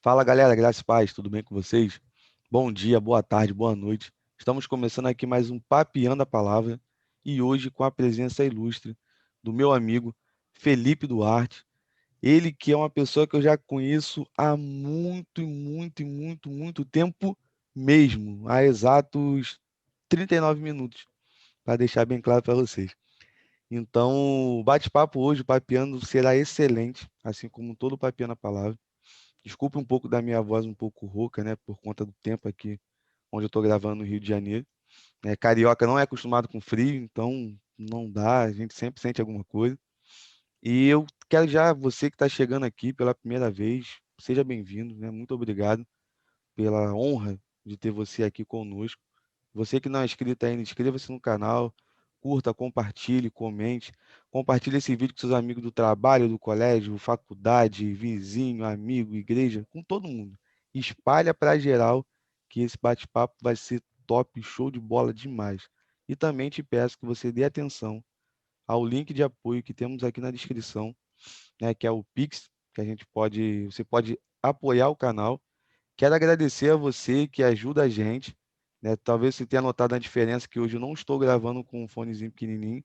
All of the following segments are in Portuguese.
Fala galera, graças e paz, tudo bem com vocês? Bom dia, boa tarde, boa noite. Estamos começando aqui mais um Papeando a Palavra e hoje com a presença ilustre do meu amigo Felipe Duarte. Ele que é uma pessoa que eu já conheço há muito, muito, muito, muito tempo mesmo, há exatos 39 minutos, para deixar bem claro para vocês. Então, o bate-papo hoje, o Papeando, será excelente, assim como todo o Papeando a Palavra. Desculpe um pouco da minha voz um pouco rouca, né? Por conta do tempo aqui onde eu estou gravando no Rio de Janeiro. Carioca não é acostumado com frio, então não dá, a gente sempre sente alguma coisa. E eu quero já, você que está chegando aqui pela primeira vez, seja bem-vindo, né? Muito obrigado pela honra de ter você aqui conosco. Você que não é inscrito ainda, inscreva-se no canal, curta, compartilhe, comente. Compartilhe esse vídeo com seus amigos do trabalho, do colégio, faculdade, vizinho, amigo, igreja, com todo mundo. Espalha para geral que esse bate-papo vai ser top, show de bola demais. E também te peço que você dê atenção ao link de apoio que temos aqui na descrição, né, que é o Pix, que você pode apoiar o canal. Quero agradecer a você que ajuda a gente, né? Talvez você tenha notado a diferença que hoje eu não estou gravando com um fonezinho pequenininho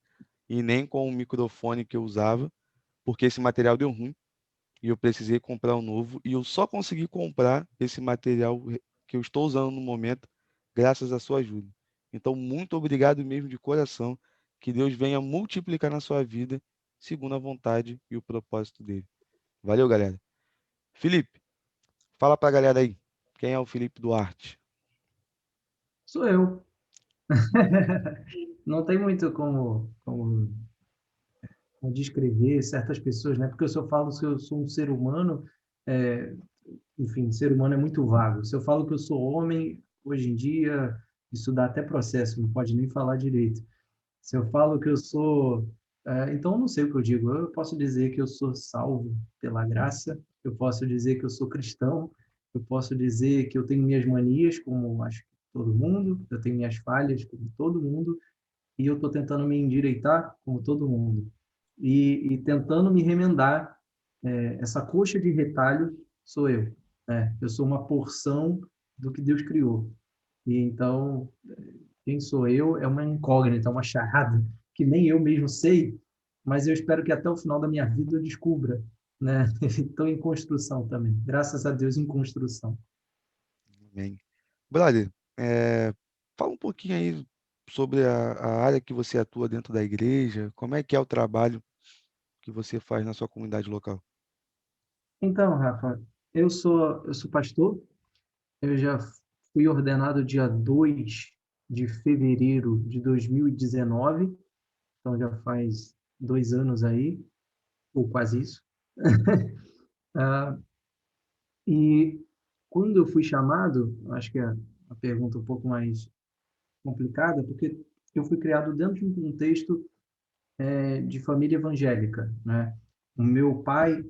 e nem com o microfone que eu usava, porque esse material deu ruim e eu precisei comprar um novo e eu só consegui comprar esse material que eu estou usando no momento graças à sua ajuda. Então, muito obrigado mesmo de coração. Que Deus venha multiplicar na sua vida segundo a vontade e o propósito dele. Valeu, galera. Felipe, fala pra galera aí. Quem é o Felipe Duarte? Sou eu. Não tem muito como descrever certas pessoas, né? Porque se eu falo que eu sou um ser humano, é, enfim, ser humano é muito vago. Se eu falo que eu sou homem, hoje em dia, isso dá até processo, não pode nem falar direito. Se eu falo que eu sou. Então, eu não sei o que eu digo. Eu posso dizer que eu sou salvo pela graça, eu posso dizer que eu sou cristão, eu posso dizer que eu tenho minhas manias, como acho que todo mundo, eu tenho minhas falhas, como todo mundo, e eu estou tentando me endireitar, como todo mundo. E tentando me remendar, essa coxa de retalho sou eu. Né? Eu sou uma porção do que Deus criou. E então, quem sou eu é uma incógnita, uma charada que nem eu mesmo sei, mas eu espero que até o final da minha vida eu descubra, né? Estou em construção também, graças a Deus em construção. Amém. Brother, fala um pouquinho aí sobre a área que você atua dentro da igreja, como é que é o trabalho que você faz na sua comunidade local? Então, Rafa, eu sou pastor, eu já fui ordenado dia 2 de fevereiro de 2019, então já faz 2 anos aí, ou quase isso. Ah, e quando eu fui chamado, acho que é a pergunta um pouco mais complicada, porque eu fui criado dentro de um contexto de família evangélica, né? O meu pai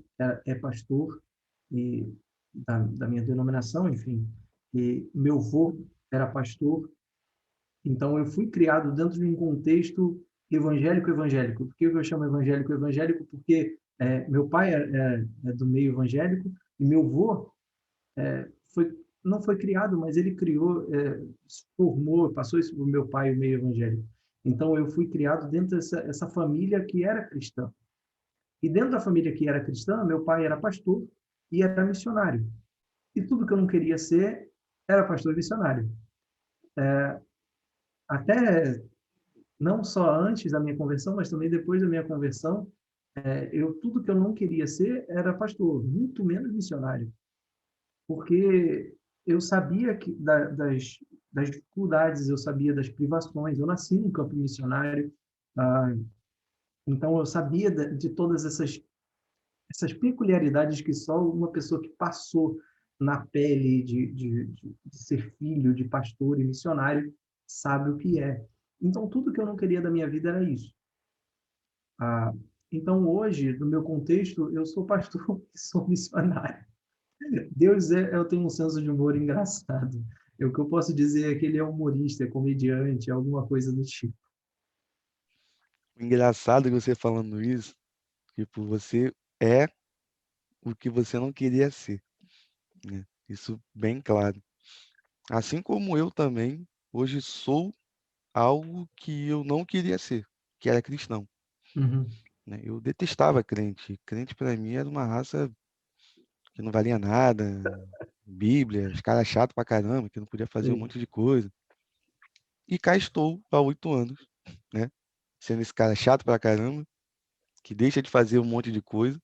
é pastor e da minha denominação, enfim, e meu avô era pastor, então eu fui criado dentro de um contexto evangélico. Por que eu chamo evangélico? Porque meu pai é do meio evangélico e meu avô foi não foi criado, mas ele criou, formou, passou isso para o meu pai, o meio evangélico. Então, eu fui criado dentro dessa família que era cristã. E dentro da família que era cristã, meu pai era pastor e era missionário. E tudo que eu não queria ser era pastor e missionário. Até não só antes da minha conversão, mas também depois da minha conversão, tudo que eu não queria ser era pastor, muito menos missionário. Porque eu sabia das dificuldades, eu sabia das privações. Eu nasci num campo missionário, ah, então eu sabia de todas essas peculiaridades que só uma pessoa que passou na pele de ser filho de pastor e missionário sabe o que é. Então, tudo que eu não queria da minha vida era isso. Ah, então, hoje, no meu contexto, eu sou pastor e sou missionário. Eu tenho um senso de humor engraçado. O que eu posso dizer é que ele é humorista, é comediante, é alguma coisa do tipo. O engraçado que você falando isso, tipo, você é o que você não queria ser. né? Isso bem claro. Assim como eu também, hoje sou algo que eu não queria ser, que era cristão, Uhum. né? Eu detestava crente. Crente para mim era uma raça que não valia nada, Bíblia, os caras chato pra caramba, que não podia fazer um Sim. monte de coisa. E cá estou há 8 anos, né? Sendo esse cara chato pra caramba, que deixa de fazer um monte de coisa.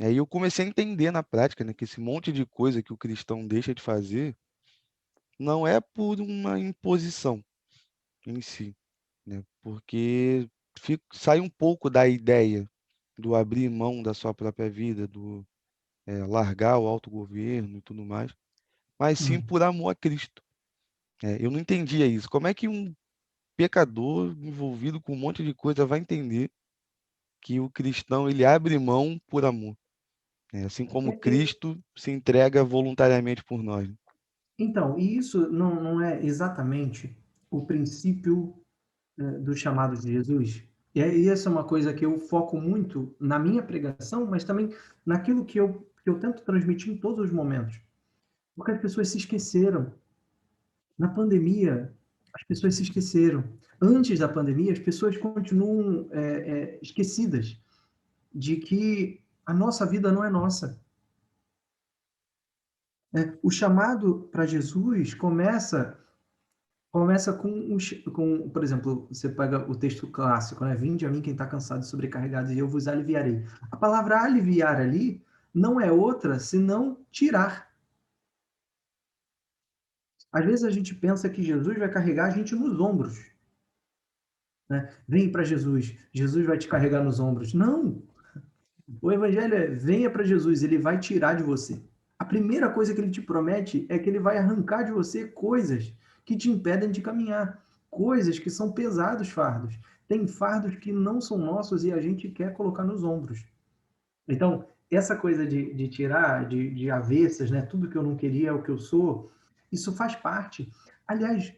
Aí eu comecei a entender na prática, né, que esse monte de coisa que o cristão deixa de fazer não é por uma imposição em si, né? Porque sai um pouco da ideia do abrir mão da sua própria vida, do largar o autogoverno e tudo mais, mas sim Uhum. por amor a Cristo. Eu não entendia isso. Como é que um pecador envolvido com um monte de coisa vai entender que o cristão ele abre mão por amor, né? Assim como É, é, Cristo se entrega voluntariamente por nós. então, e isso não é exatamente o princípio do chamado de Jesus? E essa é uma coisa que eu foco muito na minha pregação, mas também naquilo que eu tento transmitir em todos os momentos. Porque as pessoas se esqueceram. Na pandemia, as pessoas se esqueceram. Antes da pandemia, as pessoas continuam esquecidas de que a nossa vida não é nossa. Né? O chamado para Jesus começa com, por exemplo, você pega o texto clássico, né? Vinde a mim quem está cansado e sobrecarregado e eu vos aliviarei. A palavra aliviar ali não é outra senão tirar. Às vezes a gente pensa que Jesus vai carregar a gente nos ombros, né? Vem para Jesus, Jesus vai te carregar nos ombros. Não! O evangelho é venha para Jesus, ele vai tirar de você. A primeira coisa que ele te promete é que ele vai arrancar de você coisas que te impedem de caminhar, coisas que são pesados fardos. Tem fardos que não são nossos e a gente quer colocar nos ombros. Então, essa coisa de tirar de avessas, né? Tudo que eu não queria é o que eu sou, isso faz parte. Aliás,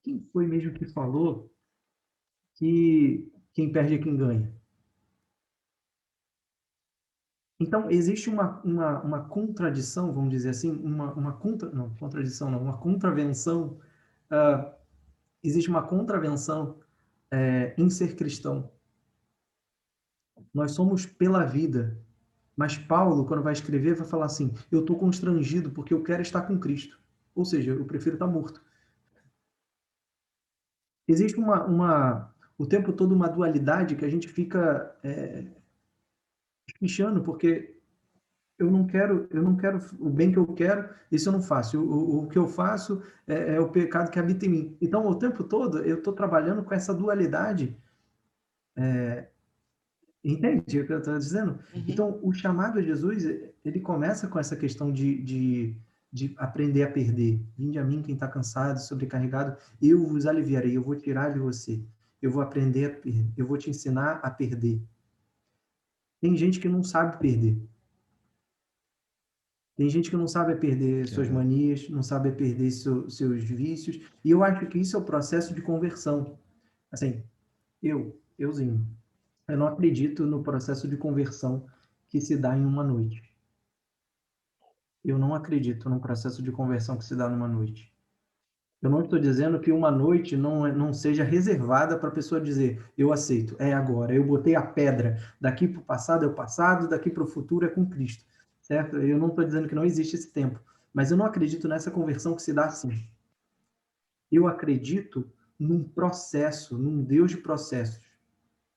quem foi mesmo que falou que quem perde é quem ganha? Então, existe uma contradição, vamos dizer assim, não, contradição não, uma contravenção, uh, existe uma contravenção em ser cristão. Nós somos pela vida, mas Paulo, quando vai escrever, vai falar assim, eu estou constrangido porque eu quero estar com Cristo. Ou seja, eu prefiro estar morto. Existe o tempo todo uma dualidade que a gente fica pichando, porque eu não quero o bem que eu quero, isso eu não faço. O que eu faço é o pecado que habita em mim. Então, o tempo todo, eu estou trabalhando com essa dualidade. Entende o que eu estou dizendo? Uhum. Então, o chamado a Jesus, ele começa com essa questão de aprender a perder. Vinde a mim quem está cansado, sobrecarregado, eu vos aliviarei, eu vou tirar de você. Eu vou aprender a perder, eu vou te ensinar a perder. Tem gente que não sabe perder. Tem gente que não sabe perder suas É, manias, não sabe perder seus vícios, e eu acho que isso é o processo de conversão. Assim, euzinho, eu não acredito no processo de conversão que se dá em uma noite. Eu não acredito no processo de conversão que se dá numa noite. Eu não estou dizendo que uma noite não seja reservada para a pessoa dizer, eu aceito, é agora, eu botei a pedra, daqui para o passado é o passado, daqui para o futuro é com Cristo, certo? Eu não estou dizendo que não existe esse tempo, mas eu não acredito nessa conversão que se dá assim. Eu acredito num processo, num Deus de processos,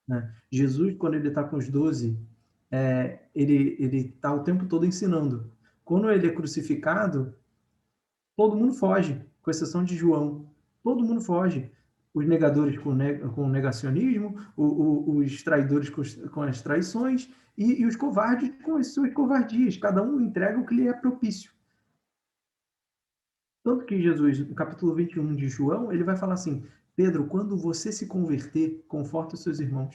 né? Jesus, quando ele está com os 12, ele está o tempo todo ensinando. Quando ele é crucificado, todo mundo foge, com exceção de João. Todo mundo foge. Os negadores com o negacionismo, os traidores com as traições e os covardes com as suas covardias. Cada um entrega o que lhe é propício. Tanto que Jesus, no capítulo 21 de João, ele vai falar assim: Pedro, quando você se converter, conforta os seus irmãos.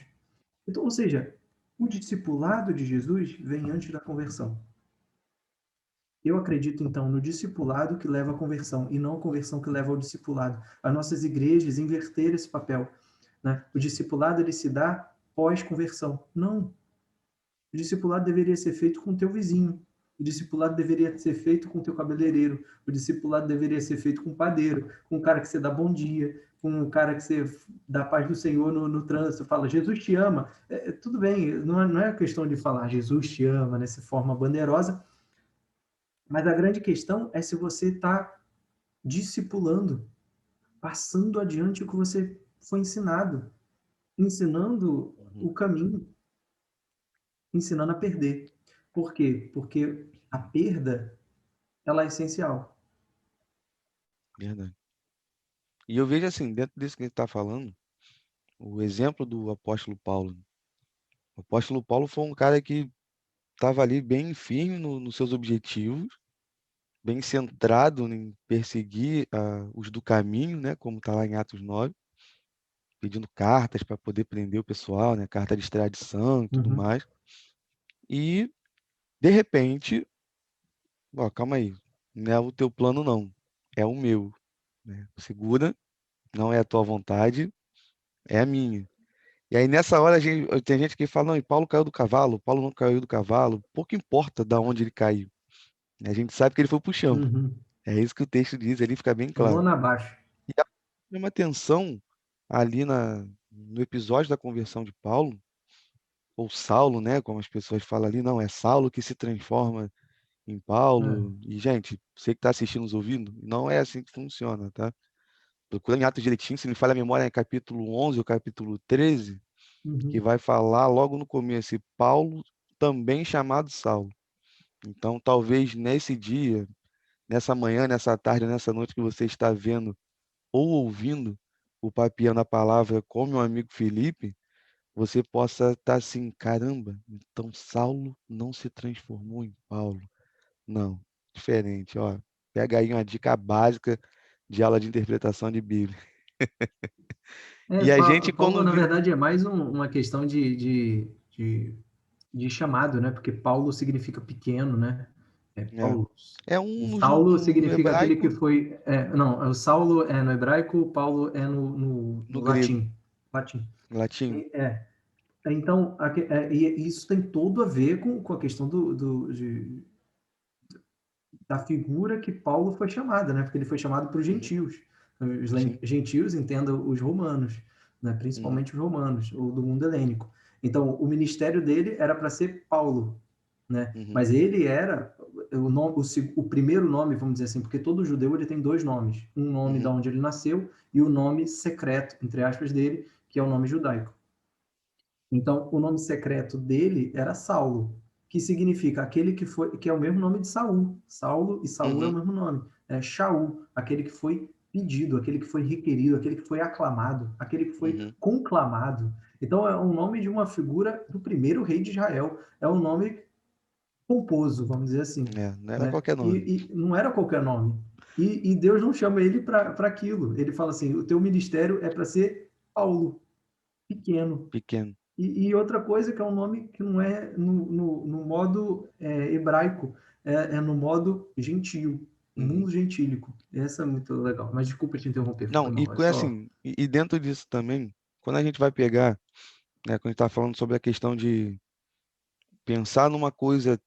Então, ou seja, o discipulado de Jesus vem antes da conversão. Eu acredito, então, no discipulado que leva à conversão e não a conversão que leva ao discipulado. As nossas igrejas inverteram esse papel, né? O discipulado ele se dá pós-conversão. Não. O discipulado deveria ser feito com o teu vizinho. O discipulado deveria ser feito com o teu cabeleireiro. O discipulado deveria ser feito com o padeiro, com o cara que você dá bom dia, com o cara que você dá paz do Senhor no trânsito, fala, Jesus te ama. Tudo bem, não é questão de falar Jesus te ama nessa forma bandeirosa, mas a grande questão é se você está discipulando, passando adiante o que você foi ensinado, ensinando Uhum. o caminho, ensinando a perder. Por quê? Porque a perda, ela é essencial. Verdade. E eu vejo assim, dentro disso que a gente está falando, o exemplo do apóstolo Paulo. O apóstolo Paulo foi um cara que estava ali bem firme nos seus objetivos, bem centrado em perseguir os do caminho, né, como está lá em Atos 9, pedindo cartas para poder prender o pessoal, né, carta de extradição e tudo Uhum, mais. E, de repente, ó, calma aí, não é o teu plano não, é o meu, né? Segura, não é a tua vontade, é a minha. E aí nessa hora tem gente que fala, não, e Paulo caiu do cavalo, Paulo não caiu do cavalo, pouco importa da onde ele caiu, né? A gente sabe que ele foi pro chão. uhum. É isso que o texto diz, ali fica bem Tomou claro. na baixa. E a chama atenção ali no episódio da conversão de Paulo, ou Saulo, né, como as pessoas falam ali, não, é Saulo que se transforma em É. Paulo. E, gente, você que está assistindo, nos ouvindo, não é assim que funciona, tá? Procura em Atos direitinho, se me falha a memória, é capítulo 11 ou capítulo 13, que Uhum. vai falar logo no começo, e Paulo, também chamado Saulo. Então, talvez nesse dia, nessa manhã, nessa tarde, nessa noite que você está vendo ou ouvindo o Papiando a Palavra com meu amigo Felipe, você possa estar assim, caramba, então Saulo não se transformou em Paulo. Não, diferente, ó. Pega aí uma dica básica de aula de interpretação de Bíblia. E a gente, Paulo, quando na viu. verdade, é mais uma questão de chamado, né? Porque Paulo significa pequeno, né? É, Paulo. é um Saulo no significa aquele que hebraico, foi. Não, o Saulo é no hebraico, Paulo é no no grego, latim. Latim. latim. É. Então, e isso tem tudo a ver com a questão da figura que Paulo foi chamada, né? Porque ele foi chamado para os Uhum, gentios. Os sim. gentios entendam os romanos, né? Uhum, Principalmente os romanos, ou do mundo helênico. Então, o ministério dele era para ser Paulo, né? uhum, Mas ele era o primeiro nome, vamos dizer assim, porque todo judeu ele tem dois nomes, um nome da uhum, onde ele nasceu e o nome secreto, entre aspas, dele, que é o nome judaico. Então, o nome secreto dele era Saulo, que significa aquele que foi, que é o mesmo nome de Saul. Saulo e Saul é o uhum, mesmo nome. É Shaul, aquele que foi pedido, aquele que foi requerido, aquele que foi aclamado, aquele que foi uhum. conclamado. Então, é um nome de uma figura do primeiro rei de Israel. É um nome pomposo, vamos dizer assim, É, não era né? qualquer nome. E não era qualquer nome. E Deus não chama ele para aquilo. Ele fala assim: o teu ministério é para ser Paulo, pequeno. Pequeno. E outra coisa que é um nome que não é no modo hebraico, é no modo gentio, no Uhum. mundo gentílico. Essa é muito legal. Mas desculpa te interromper, Não, foi e mal. É só. assim, e dentro disso também, quando a gente vai pegar, né, quando a gente está falando sobre a questão de pensar numa coisa,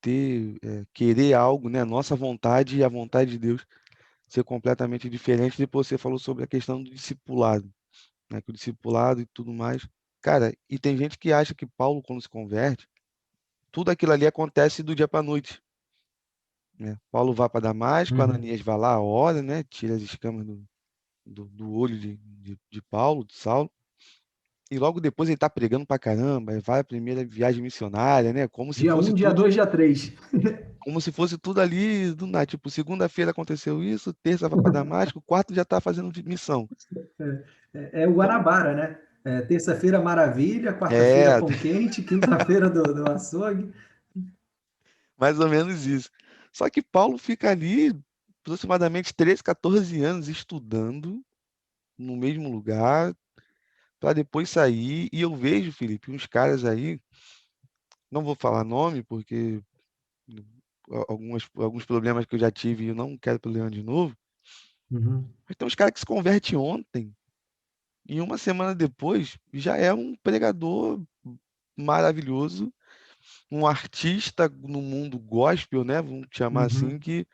querer algo, né, nossa vontade e a vontade de Deus ser completamente diferente. Depois você falou sobre a questão do discipulado, né, que o discipulado e tudo mais. Cara, e tem gente que acha que Paulo, quando se converte, tudo aquilo ali acontece do dia para a noite, né? Paulo vai para Damasco, Uhum. Ananias vai lá, ora, né, tira as escamas do olho de Paulo, de Saulo. E logo depois ele tá pregando pra caramba, aí vai a primeira viagem missionária, né? Dia um, dia 2, dia 3. Como se fosse tudo ali do nada. Tipo, segunda-feira aconteceu isso, terça vai para Damasco, quarta já tá fazendo missão. É o Então, Guanabara, né? Terça-feira, maravilha. Quarta-feira, é, pão quente. Quinta-feira, do açougue. mais ou menos isso. Só que Paulo fica ali aproximadamente 13, 14 anos estudando no mesmo lugar para depois sair. E eu vejo, Felipe, uns caras aí, não vou falar nome porque alguns problemas que eu já tive e eu não quero problema de novo. Uhum. Mas tem uns caras que se converte ontem e uma semana depois já é um pregador maravilhoso, um artista no mundo gospel, né? Vamos chamar assim, Uhum. que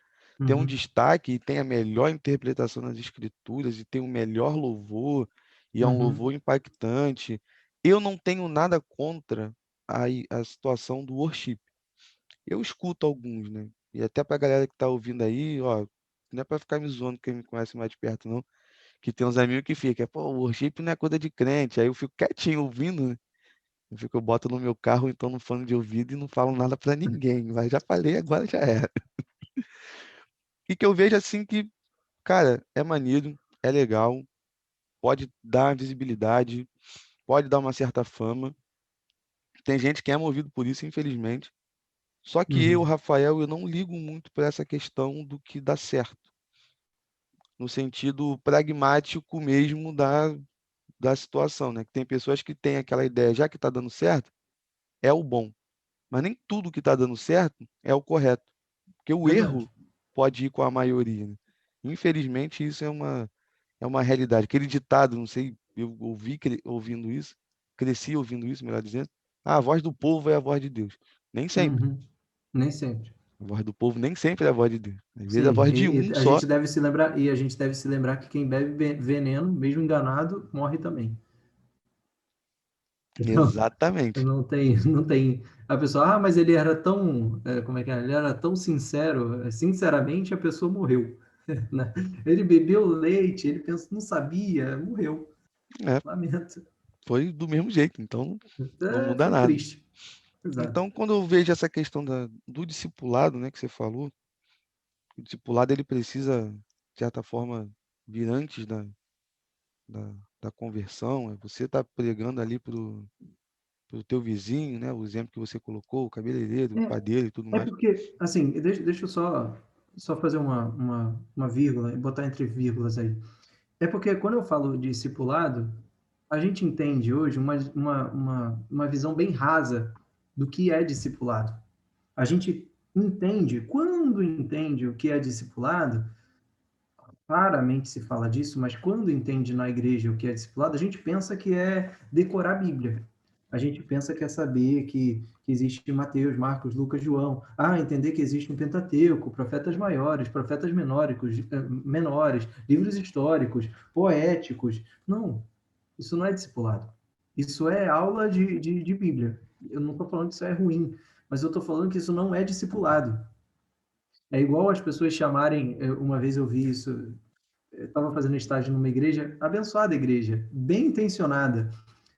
tem um Uhum. destaque e tem a melhor interpretação das escrituras e tem o melhor louvor e é um Uhum. louvor impactante. Eu não tenho nada contra a situação do worship. Eu escuto alguns, né? E até para a galera que tá ouvindo aí, ó, não é para ficar me zoando quem me conhece mais de perto, não, que tem uns amigos que ficam, pô, worship não é coisa de crente. Aí eu fico quietinho ouvindo, né? Eu boto no meu carro, então no fone de ouvido e não falo nada para ninguém. Mas já falei, agora já era. E que eu vejo assim que, cara, é maneiro, é legal, pode dar visibilidade, pode dar uma certa fama. Tem gente que é movido por isso, infelizmente. Só que eu, Uhum. Rafael, eu não ligo muito para essa questão do que dá certo, no sentido pragmático mesmo da situação, né? Que tem pessoas que têm aquela ideia, já que está dando certo, é o bom. Mas nem tudo que está dando certo é o correto, porque o Verdade. erro pode ir com a maioria, né? Infelizmente, isso é uma realidade. Aquele ditado, não sei, eu ouvi ouvindo isso, cresci ouvindo isso, melhor dizendo, a voz do povo é a voz de Deus. Nem sempre. Uhum. Nem sempre. A voz do povo nem sempre é a voz de Deus. Às vezes é a Sim, voz de um a só. gente deve se lembrar, e a gente deve se lembrar que quem bebe veneno, mesmo enganado, morre também. Então, Exatamente. não tem, não tem. A pessoa, mas ele era tão, como é que é? Ele era tão sincero, sinceramente a pessoa morreu, né? Ele bebeu leite, ele pensou, não sabia, morreu. É, Lamento. foi do mesmo jeito, então não É, muda foi nada. triste. Exato. Então, quando eu vejo essa questão do discipulado, né, que você falou, o discipulado ele precisa, de certa forma, vir antes da, da conversão. Você está pregando ali para o teu vizinho, né, o exemplo que você colocou, o cabeleireiro, o padeiro e tudo É mais. porque, assim, deixa eu só fazer uma vírgula e botar entre vírgulas aí. É porque quando eu falo de discipulado, a gente entende hoje uma visão bem rasa do que é discipulado. A gente entende, quando entende o que é discipulado, raramente se fala disso, mas quando entende na igreja o que é discipulado, a gente pensa que é decorar a Bíblia. A gente pensa que é saber que existe Mateus, Marcos, Lucas, João. Ah, entender que existe um Pentateuco, profetas maiores, profetas menores, livros históricos, poéticos. Não, isso não é discipulado. Isso é aula de Bíblia. Eu não estou falando que isso é ruim, mas eu estou falando que isso não é discipulado. É igual as pessoas chamarem, uma vez eu vi isso, eu estava fazendo estágio numa igreja, abençoada igreja, bem intencionada.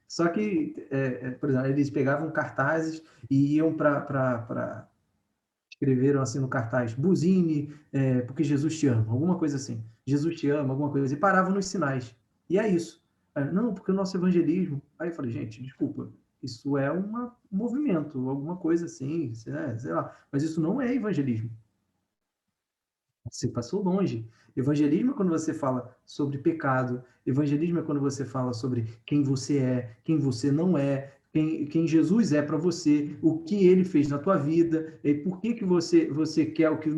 Só que, por exemplo, eles pegavam cartazes e iam para escreveram assim no cartaz, buzine, porque Jesus te ama, alguma coisa assim. Jesus te ama, alguma coisa, e paravam nos sinais. E é isso. Aí, não, porque o nosso evangelismo. Aí eu falei, gente, desculpa, isso é um movimento, alguma coisa assim, sei lá, mas isso não é evangelismo. Você passou longe. Evangelismo é quando você fala sobre pecado. Evangelismo é quando você fala sobre quem você é, quem você não é, quem Jesus é para você, o que ele fez na tua vida, e por que que você quer o que,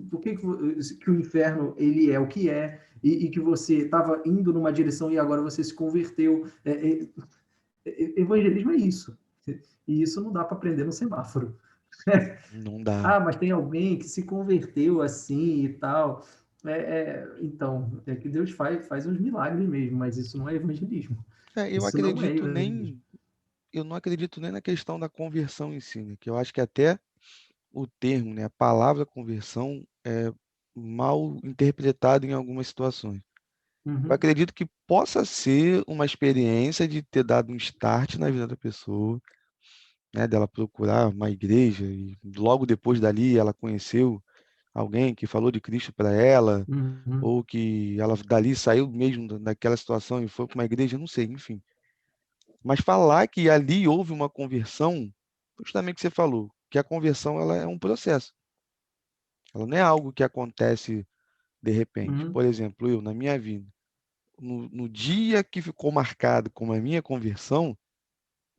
por que o inferno ele é o que é, e que você estava indo numa direção e agora você se converteu. Evangelismo é isso. E isso não dá para aprender no semáforo. Não dá. Ah, mas tem alguém que se converteu assim e tal. Então, é que Deus faz uns milagres mesmo, mas isso não é evangelismo. É, Isso não é evangelismo. eu não acredito nem na questão da conversão em si, né? Que eu acho que até o termo, né, a palavra conversão é mal interpretado em algumas situações. Eu Uhum, acredito que possa ser uma experiência de ter dado um start na vida da pessoa, né, dela procurar uma igreja e logo depois dali ela conheceu alguém que falou de Cristo para ela, uhum, ou que ela dali saiu mesmo daquela situação e foi para uma igreja, não sei, enfim. Mas falar que ali houve uma conversão, justamente o que você falou, que a conversão ela é um processo. Ela não é algo que acontece de repente. uhum, Por exemplo, eu, na minha vida, no dia que ficou marcado como a minha conversão,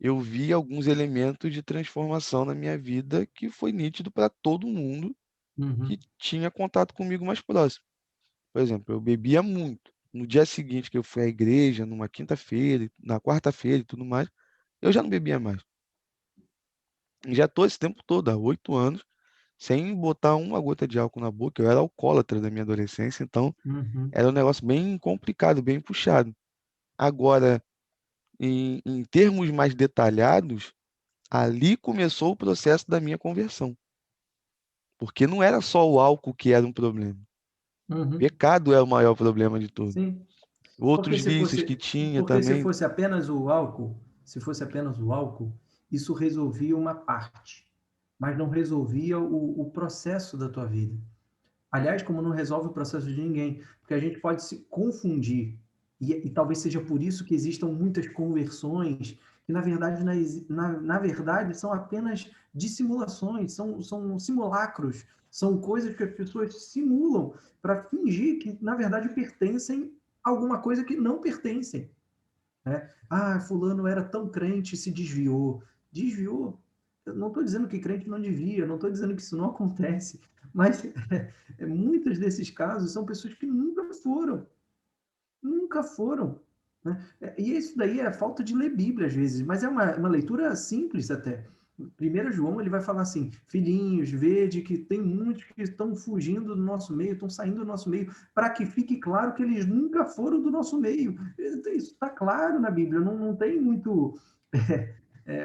eu vi alguns elementos de transformação na minha vida que foi nítido para todo mundo que uhum, tinha contato comigo mais próximo. Por exemplo, eu bebia muito. No dia seguinte que eu fui à igreja, numa quinta-feira, na quarta-feira e tudo mais, eu já não bebia mais. Já estou esse tempo todo, há 8 anos, sem botar uma gota de álcool na boca. Eu era alcoólatra da minha adolescência, então Uhum, era um negócio bem complicado, bem puxado. Agora, em termos mais detalhados, ali começou o processo da minha conversão, porque não era só o álcool que era um problema. uhum. Pecado é o maior problema de tudo. Sim. Outros Porque se vícios que fosse, tinha porque se também. fosse apenas o álcool, se fosse apenas o álcool, isso resolvia uma parte, mas não resolvia o processo da tua vida. Aliás, como não resolve o processo de ninguém, porque a gente pode se confundir, e talvez seja por isso que existam muitas conversões, que na verdade, na verdade são apenas dissimulações, são simulacros, são coisas que as pessoas simulam para fingir que na verdade pertencem a alguma coisa que não pertencem. Né? Ah, fulano era tão crente e se desviou. Desviou? Eu não estou dizendo que crente não devia, não estou dizendo que isso não acontece, mas muitos desses casos são pessoas que nunca foram. Né? E isso daí é falta de ler Bíblia às vezes, mas é uma leitura simples até. 1 João ele vai falar assim: filhinhos, vede que tem muitos que estão fugindo do nosso meio, estão saindo do nosso meio, para que fique claro que eles nunca foram do nosso meio. Isso está claro na Bíblia, não tem muito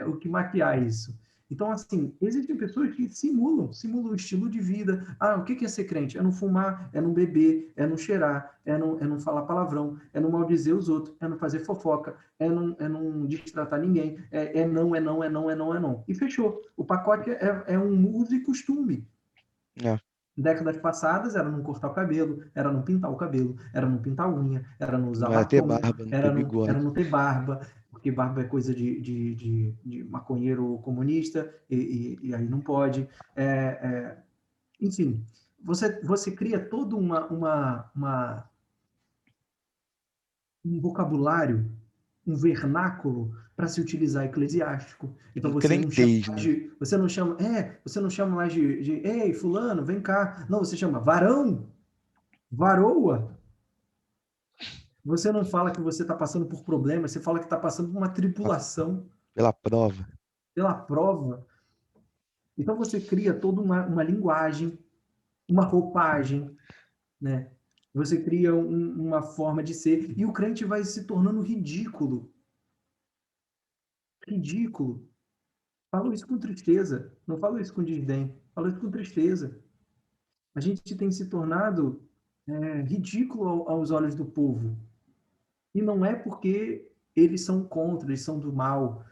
o que maquiar isso. Então, assim, existem pessoas que simulam o estilo de vida. Ah, o que é ser crente? É não fumar, é não beber, é não cheirar, é não falar palavrão, é não maldizer os outros, é não fazer fofoca, é não destratar ninguém, é não, é não, é não, é não, é não. E fechou. O pacote é um uso e costume. É, Décadas passadas era não cortar o cabelo, era não pintar o cabelo, era não pintar a unha, era não usar não era ter batom, barba, não ter era não bigode. ter barba, porque barba é coisa de maconheiro comunista, e aí não pode. Enfim, você cria todo um vocabulário, um vernáculo para se utilizar eclesiástico. Então Um crentez, né? você não chama mais de ei, fulano, vem cá. Não, você chama varão, varoa. Você não fala que você está passando por problemas, você fala que está passando por uma tribulação Pela prova. pela prova. Então você cria toda uma linguagem, uma roupagem, né? Você cria uma forma de ser e o crente vai se tornando ridículo, ridículo. Falo isso com tristeza, não falo isso com desdém, falo isso com tristeza. A gente tem se tornado ridículo aos olhos do povo. E não é porque eles são contra, eles são do mal.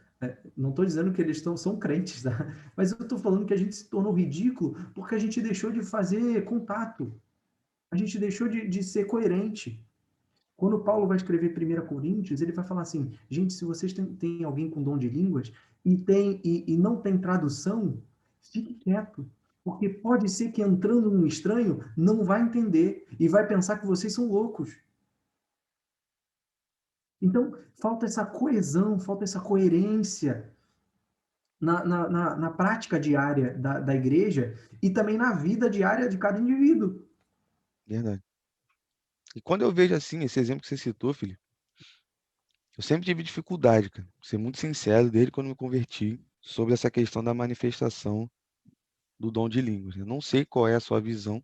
Não estou dizendo que eles são crentes, tá? Mas eu estou falando que a gente se tornou ridículo porque a gente deixou de fazer contato. A gente deixou de ser coerente. Quando Paulo vai escrever 1 Coríntios, ele vai falar assim: gente, se vocês têm alguém com dom de línguas e não tem tradução, fique quieto. Porque pode ser que entrando um estranho não vai entender e vai pensar que vocês são loucos. Então, falta essa coesão, falta essa coerência na prática diária da igreja e também na vida diária de cada indivíduo. Verdade. E quando eu vejo assim, esse exemplo que você citou, filho, eu sempre tive dificuldade, cara, vou ser muito sincero, desde quando me converti, sobre essa questão da manifestação do dom de línguas. Eu não sei qual é a sua visão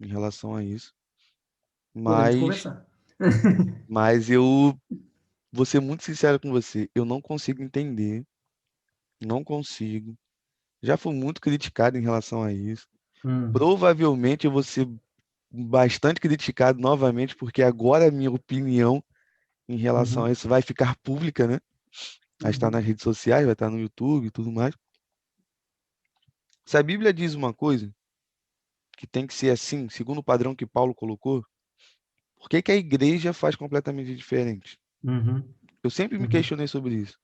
em relação a isso, Podemos mas, conversar. mas eu vou ser muito sincero com você, eu não consigo entender, não consigo. Já fui muito criticado em relação a isso. Hum, Provavelmente eu vou ser bastante criticado novamente, porque agora a minha opinião em relação a uhum, isso vai ficar pública, né? Vai estar nas uhum, redes sociais, vai estar no YouTube e tudo mais. Se a Bíblia diz uma coisa que tem que ser assim, segundo o padrão que Paulo colocou, por que que a igreja faz completamente diferente? uhum, Eu sempre me uhum, questionei sobre isso.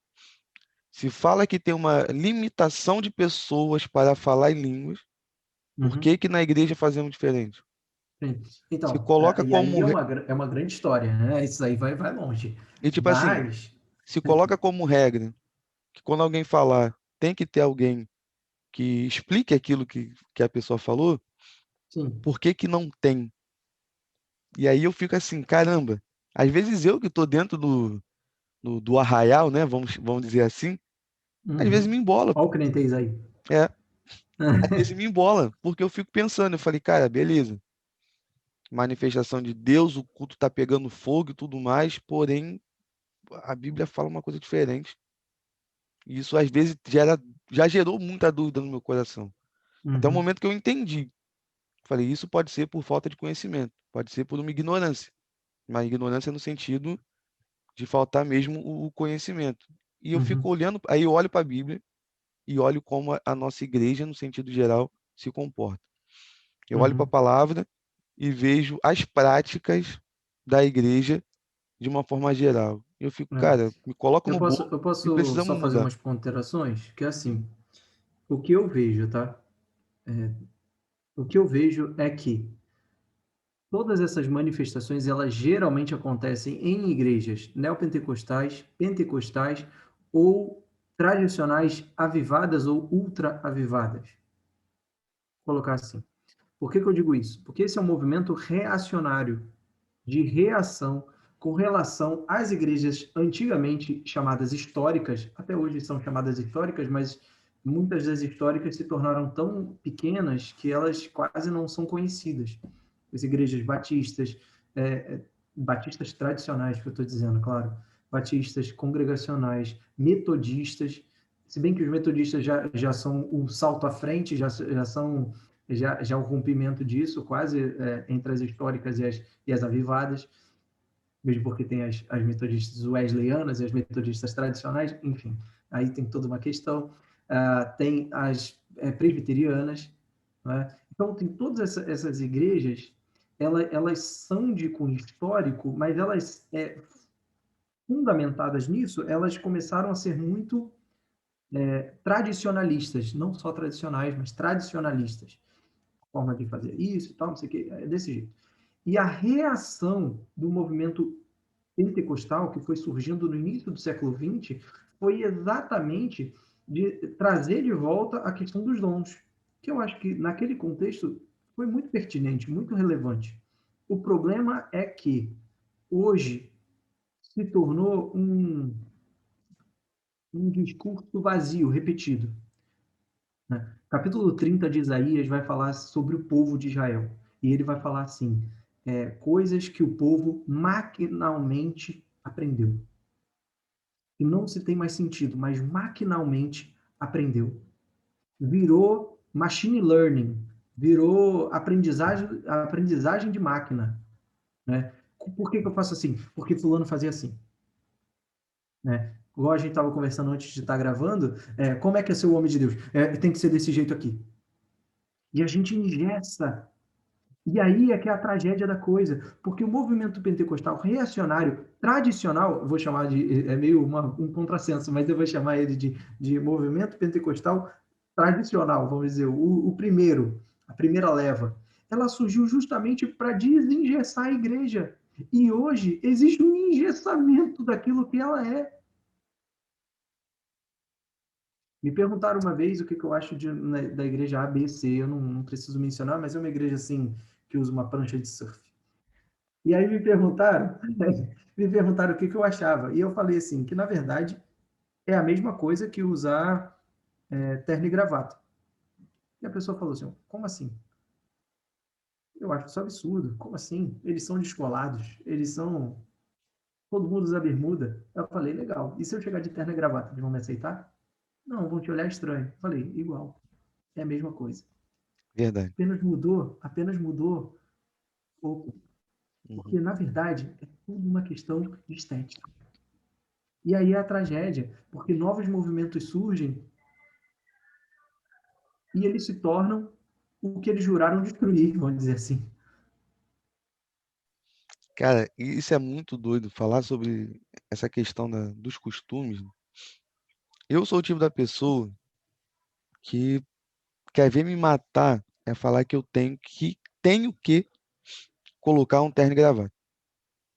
Se fala que tem uma limitação de pessoas para falar em línguas, por que uhum. que na igreja fazemos diferente? Sim. Se Então, coloca e aí como é uma grande história, né? Isso aí vai longe. e tipo assim, Mas, se coloca como regra que quando alguém falar, tem que ter alguém que explique aquilo que a pessoa falou, sim. por que que não tem? E aí eu fico assim, caramba, às vezes eu que estou dentro do arraial, né? Vamos dizer assim, Às vezes me Uhum. embola, Olha pô. o crentez aí. É, às vezes me embola, porque eu fico pensando, eu falei, cara, beleza, manifestação de Deus, o culto tá pegando fogo e tudo mais, porém a Bíblia fala uma coisa diferente. E isso às vezes já gerou muita dúvida no meu coração. Até o Uhum. momento que eu entendi. Falei, isso pode ser por falta de conhecimento, pode ser por uma ignorância. Uma ignorância no sentido de faltar mesmo o conhecimento. E eu fico Uhum. olhando, aí eu olho para a Bíblia e olho como a nossa igreja, no sentido geral, se comporta. Eu olho para a Uhum. palavra e vejo as práticas da igreja de uma forma geral. Eu fico, É. cara, me coloco no bolo Eu e posso precisamos só fazer mudar. umas ponderações? Que é Sim. assim, o que eu vejo, tá? O que eu vejo é que todas essas manifestações, elas geralmente acontecem em igrejas neopentecostais, pentecostais ou tradicionais avivadas ou ultra avivadas. Vou colocar assim. Por que que eu digo isso? Porque esse é um movimento reacionário, de reação com relação às igrejas antigamente chamadas históricas, até hoje são chamadas históricas, mas muitas das históricas se tornaram tão pequenas que elas quase não são conhecidas. As igrejas batistas, batistas tradicionais, que eu estou dizendo, claro, batistas congregacionais, metodistas, se bem que os metodistas já são o salto à frente, já são já o rompimento disso, quase entre as históricas e as avivadas, mesmo porque tem as metodistas wesleyanas e as metodistas tradicionais, enfim, aí tem toda uma questão. Tem as presbiterianas, né? Então, tem todas essas igrejas, elas são de cunho histórico, mas elas, fundamentadas nisso, elas começaram a ser muito tradicionalistas, não só tradicionais, mas tradicionalistas. Forma de fazer isso e tal, não sei o que, é desse jeito. E a reação do movimento pentecostal, que foi surgindo no início do século XX, foi exatamente de trazer de volta a questão dos dons, que eu acho que naquele contexto foi muito pertinente, muito relevante. O problema é que hoje se tornou um discurso vazio, repetido. Né? Capítulo 30 de Isaías vai falar sobre o povo de Israel. E ele vai falar assim: coisas que o povo maquinalmente aprendeu. E não se tem mais sentido, mas maquinalmente aprendeu. Virou machine learning, virou aprendizagem de máquina. Né? Por que, que eu faço assim? Porque fulano fazia assim. Né? Igual a gente estava conversando antes de estar gravando, como é que é ser o homem de Deus? Tem que ser desse jeito aqui. E a gente ingessa. E aí é que é a tragédia da coisa, porque o movimento pentecostal reacionário, tradicional, eu vou chamar de, é meio um contrassenso, mas eu vou chamar ele de movimento pentecostal tradicional, vamos dizer, o primeiro, a primeira leva, ela surgiu justamente para desengessar a igreja. E hoje existe um engessamento daquilo que ela é. Me perguntaram uma vez o que, que eu acho da igreja ABC, eu não preciso mencionar, mas é uma igreja assim que usa uma prancha de surf. E aí me perguntaram o que, que eu achava. E eu falei assim, que na verdade é a mesma coisa que usar terno e gravata. E a pessoa falou assim, como assim? Eu acho isso absurdo. Como assim? Eles são descolados, eles são... Todo mundo usa bermuda. Eu falei, legal. E se eu chegar de terno e gravata, eles vão me aceitar? Não, vão te olhar estranho. Eu falei, igual. É a mesma coisa. Verdade. Apenas mudou pouco. Uhum. Porque, na verdade, é tudo uma questão de estética. E aí é a tragédia, porque novos movimentos surgem e eles se tornam o que eles juraram destruir, vamos dizer assim. Cara, isso é muito doido, falar sobre essa questão dos costumes. Eu sou o tipo da pessoa que quer ver me matar é falar que eu tenho que colocar um terno e gravata.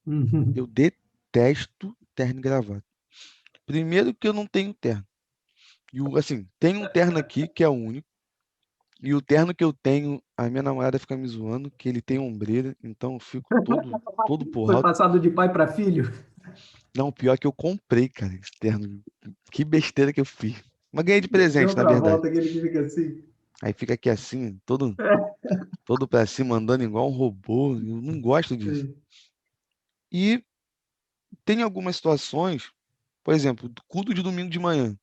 Eu Uhum. detesto terno e gravata. Primeiro que eu não tenho terno. E assim, tem um terno aqui que é o único. E o terno que eu tenho, a minha namorada fica me zoando que ele tem ombreira, então eu fico todo Foi porrado. passado de pai para filho? Não, pior que eu comprei, cara, esse terno. Que besteira que eu fiz. Mas ganhei de Deu presente, na outra verdade. volta, aquele que fica assim. Aí fica aqui assim, todo pra cima, andando igual um robô. Eu não gosto disso. E tem algumas situações, por exemplo, do culto de domingo de manhã.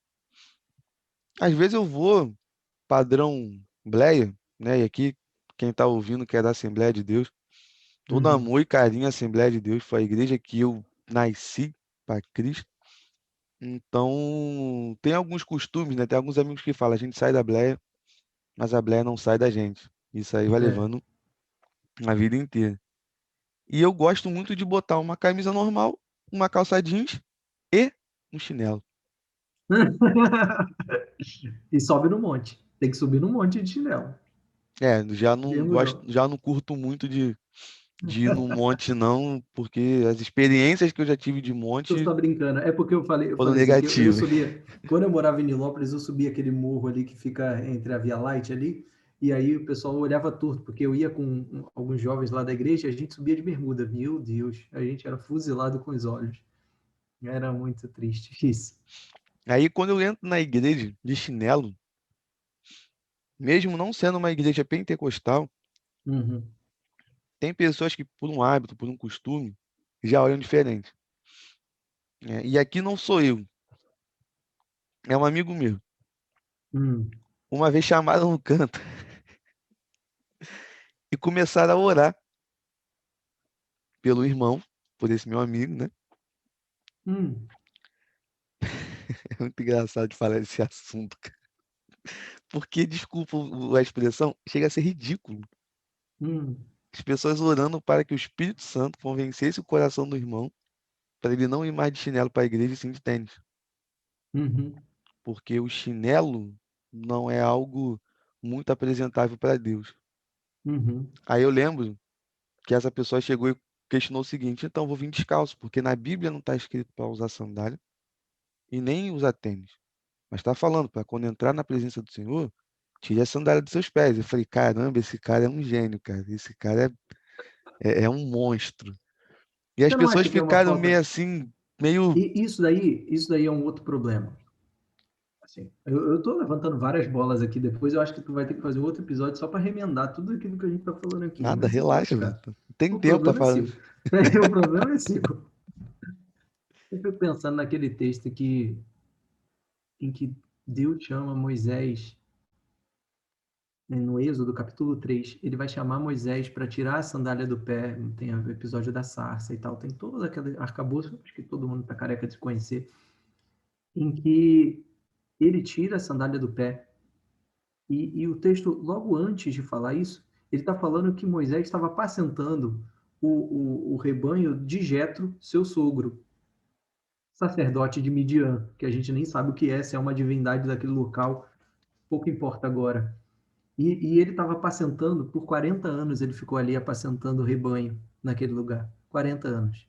Às vezes eu vou, padrão Bleia, né? E aqui, quem tá ouvindo que é da Assembleia de Deus, todo Uhum. amor e carinho à Assembleia de Deus, foi a igreja que eu nasci para Cristo. Então, tem alguns costumes, né? Tem alguns amigos que falam, a gente sai da Bleia, mas a Bleia não sai da gente. Isso aí vai É. levando a vida inteira. E eu gosto muito de botar uma camisa normal, uma calça jeans e um chinelo. E sobe no monte. Tem que subir no monte de chinelo. É, já não gosto, Bermudão. já não curto muito de ir no monte, não, porque as experiências que eu já tive de Tô monte só brincando. É porque eu foram falei assim, que eu negativas. subia. Quando eu morava em Nilópolis, eu subia aquele morro ali que fica entre a Via Light ali. E aí o pessoal olhava torto, porque eu ia com alguns jovens lá da igreja e a gente subia de bermuda. Meu Deus, a gente era fuzilado com os olhos. Era muito triste isso. Aí, quando eu entro na igreja de chinelo, mesmo não sendo uma igreja pentecostal, Uhum. tem pessoas que, por um hábito, por um costume, já olham diferente, né? E aqui não sou eu, é um amigo meu. Hum. Uma vez chamaram no canto e começaram a orar pelo irmão, por esse meu amigo, né? Hum. É muito engraçado de falar esse assunto, cara. Porque, desculpa a expressão, chega a ser ridículo. Hum. As pessoas orando para que o Espírito Santo convencesse o coração do irmão para ele não ir mais de chinelo para a igreja e sim de tênis. Uhum. Porque o chinelo não é algo muito apresentável para Deus. Uhum. Aí eu lembro que essa pessoa chegou e questionou o seguinte: então eu vou vir descalço, porque na Bíblia não está escrito para usar sandália e nem usar tênis, mas está falando para quando entrar na presença do Senhor, tire a sandália dos seus pés. Eu falei: caramba, esse cara é um gênio, cara. Esse cara é um monstro. E as Você não pessoas acha que é uma ficaram meio falta? assim, meio E isso daí é um outro problema. Assim, eu tô levantando várias bolas aqui depois, eu acho que tu vai ter que fazer outro episódio só para remendar tudo aquilo que a gente tá falando aqui. nada, Mas você pode, relaxa, velho. cara. Tem O tempo para problema é falar. seu. O problema é seu. Eu fico pensando naquele texto em que Deus chama Moisés, né, no Êxodo, capítulo 3. Ele vai chamar Moisés para tirar a sandália do pé. Tem o episódio da sarça e tal. Tem todo aquele arcabouço, acho que todo mundo tá careca de conhecer, em que ele tira a sandália do pé. E o texto, logo antes de falar isso, ele está falando que Moisés estava apacentando o rebanho de Jetro, seu sogro, sacerdote de Midian, que a gente nem sabe o que é, se é uma divindade daquele local, pouco importa agora. E ele estava apacentando, por 40 anos ele ficou ali apacentando o rebanho naquele lugar. 40 anos.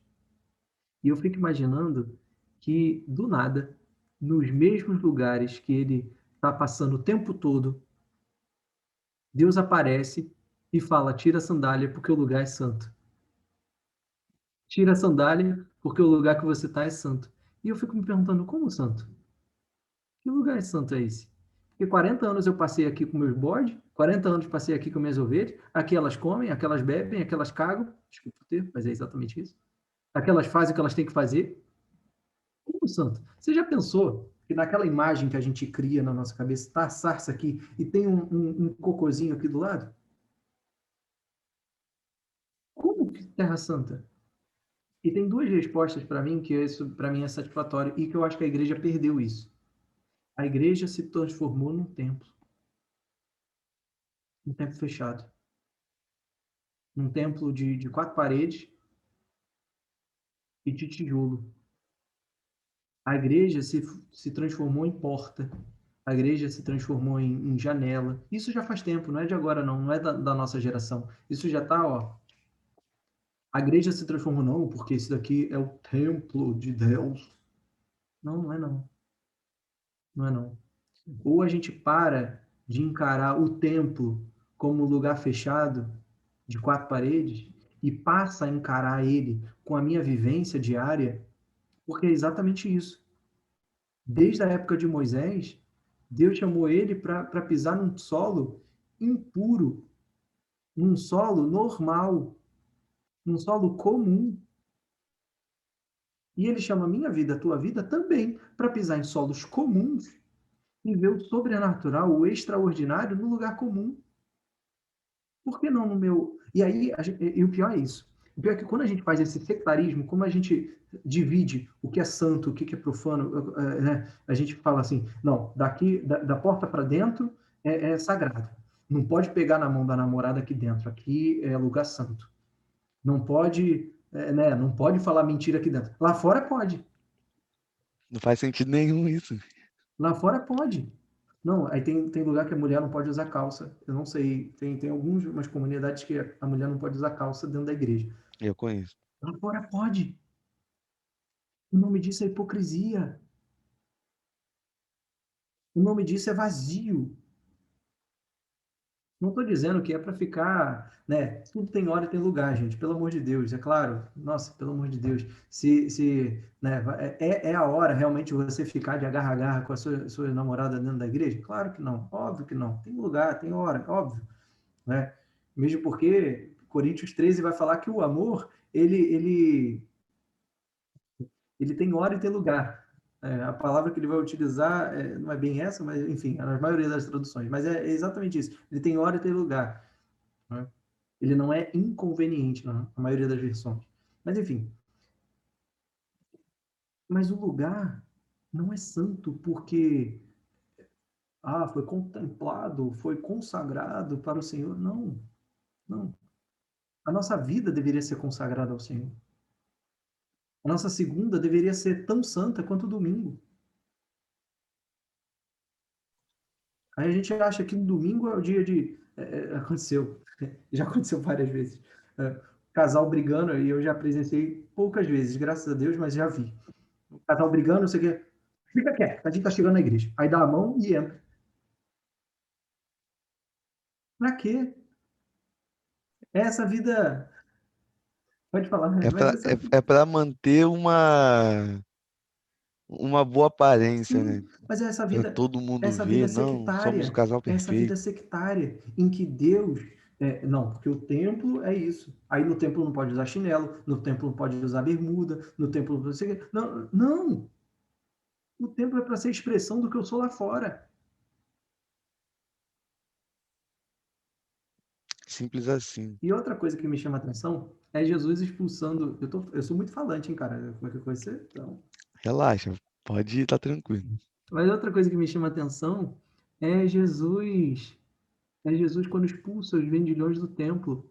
E eu fico imaginando que, do nada, nos mesmos lugares que ele está passando o tempo todo, Deus aparece e fala: tira a sandália porque o lugar é santo. Tira a sandália porque o lugar que você está é santo. E eu fico me perguntando: como santo? Que lugar é santo é esse? Porque 40 anos eu passei aqui com meus bodes, 40 anos passei aqui com minhas ovelhas, aqui elas comem, aqui elas bebem, aqui elas cagam, desculpa o termo, mas é exatamente isso. Aqui elas fazem o que elas têm que fazer. Como santo? Você já pensou que naquela imagem que a gente cria na nossa cabeça, está a sarça aqui e tem um cocôzinho aqui do lado? Como que Terra Santa? E tem duas respostas para mim que isso para mim é satisfatório e que eu acho que a igreja perdeu isso. A igreja se transformou num templo, um templo fechado, num templo de quatro paredes e de tijolo. A igreja se transformou em porta. A igreja se transformou em janela. Isso já faz tempo, não é de agora não, não é da nossa geração. Isso já está, ó. A igreja se transformou não, porque isso daqui é o templo de Deus. Não, não é não. Não é não. Ou a gente para de encarar o templo como um lugar fechado, de quatro paredes, e passa a encarar ele com a minha vivência diária, porque é exatamente isso. Desde a época de Moisés, Deus chamou ele para pisar num solo impuro, num solo normal, num solo comum. E ele chama a minha vida, a tua vida também, para pisar em solos comuns e ver o sobrenatural, o extraordinário no lugar comum. Por que não no meu? E aí, e o pior é isso. O pior é que quando a gente faz esse sectarismo, como a gente divide o que é santo, o que é profano, né? A gente fala assim, não, daqui, da porta para dentro é sagrado. Não pode pegar na mão da namorada aqui dentro. Aqui é lugar santo. Não pode, né? Não pode falar mentira aqui dentro. Lá fora pode. Não faz sentido nenhum isso. Lá fora pode. Não, aí tem lugar que a mulher não pode usar calça. Eu não sei, tem algumas comunidades que a mulher não pode usar calça dentro da igreja. Eu conheço. Lá fora pode. O nome disso é hipocrisia. O nome disso é vazio. Não estou dizendo que é para ficar, né? Tudo tem hora e tem lugar, gente. Pelo amor de Deus, é claro. Nossa, pelo amor de Deus. Né, é a hora realmente você ficar de agarra-agarra com a sua namorada dentro da igreja? Claro que não. Óbvio que não. Tem lugar, tem hora, óbvio, né? Mesmo porque Coríntios 13 vai falar que o amor, ele tem hora e tem lugar. A palavra que ele vai utilizar não é bem essa, mas enfim, na maioria das traduções. Mas é exatamente isso. Ele tem hora e tem lugar. Né? Ele não é inconveniente na maioria das versões. Mas enfim, mas o lugar não é santo porque foi contemplado, foi consagrado para o Senhor. Não, não. A nossa vida deveria ser consagrada ao Senhor. A nossa segunda deveria ser tão santa quanto o domingo. Aí a gente acha que no domingo é o dia de. Aconteceu, já aconteceu várias vezes. Casal brigando, e eu já presenciei poucas vezes, graças a Deus, mas já vi. Casal brigando, não sei o quê. Fica quieto, a gente tá chegando na igreja. Aí dá a mão e entra. Pra quê? Essa vida. Pode falar, né? É Mas para essa. é para manter uma boa aparência, né? Sim, mas Para todo mundo essa vida ver, não, somos o sectária, casal essa vida perfeito. sectária, em que Deus, não, porque o templo é isso. Aí no templo não pode usar chinelo, no templo não pode usar bermuda, no templo não sei o quê. Não, não, o templo é para ser expressão do que eu sou lá fora. Simples assim. E outra coisa que me chama a atenção é Jesus expulsando. Eu sou muito falante, hein, cara? Qualquer coisa você. Então. Relaxa, pode ir, tá tranquilo. Mas outra coisa que me chama a atenção é Jesus. É Jesus quando expulsa os vendilhões do templo.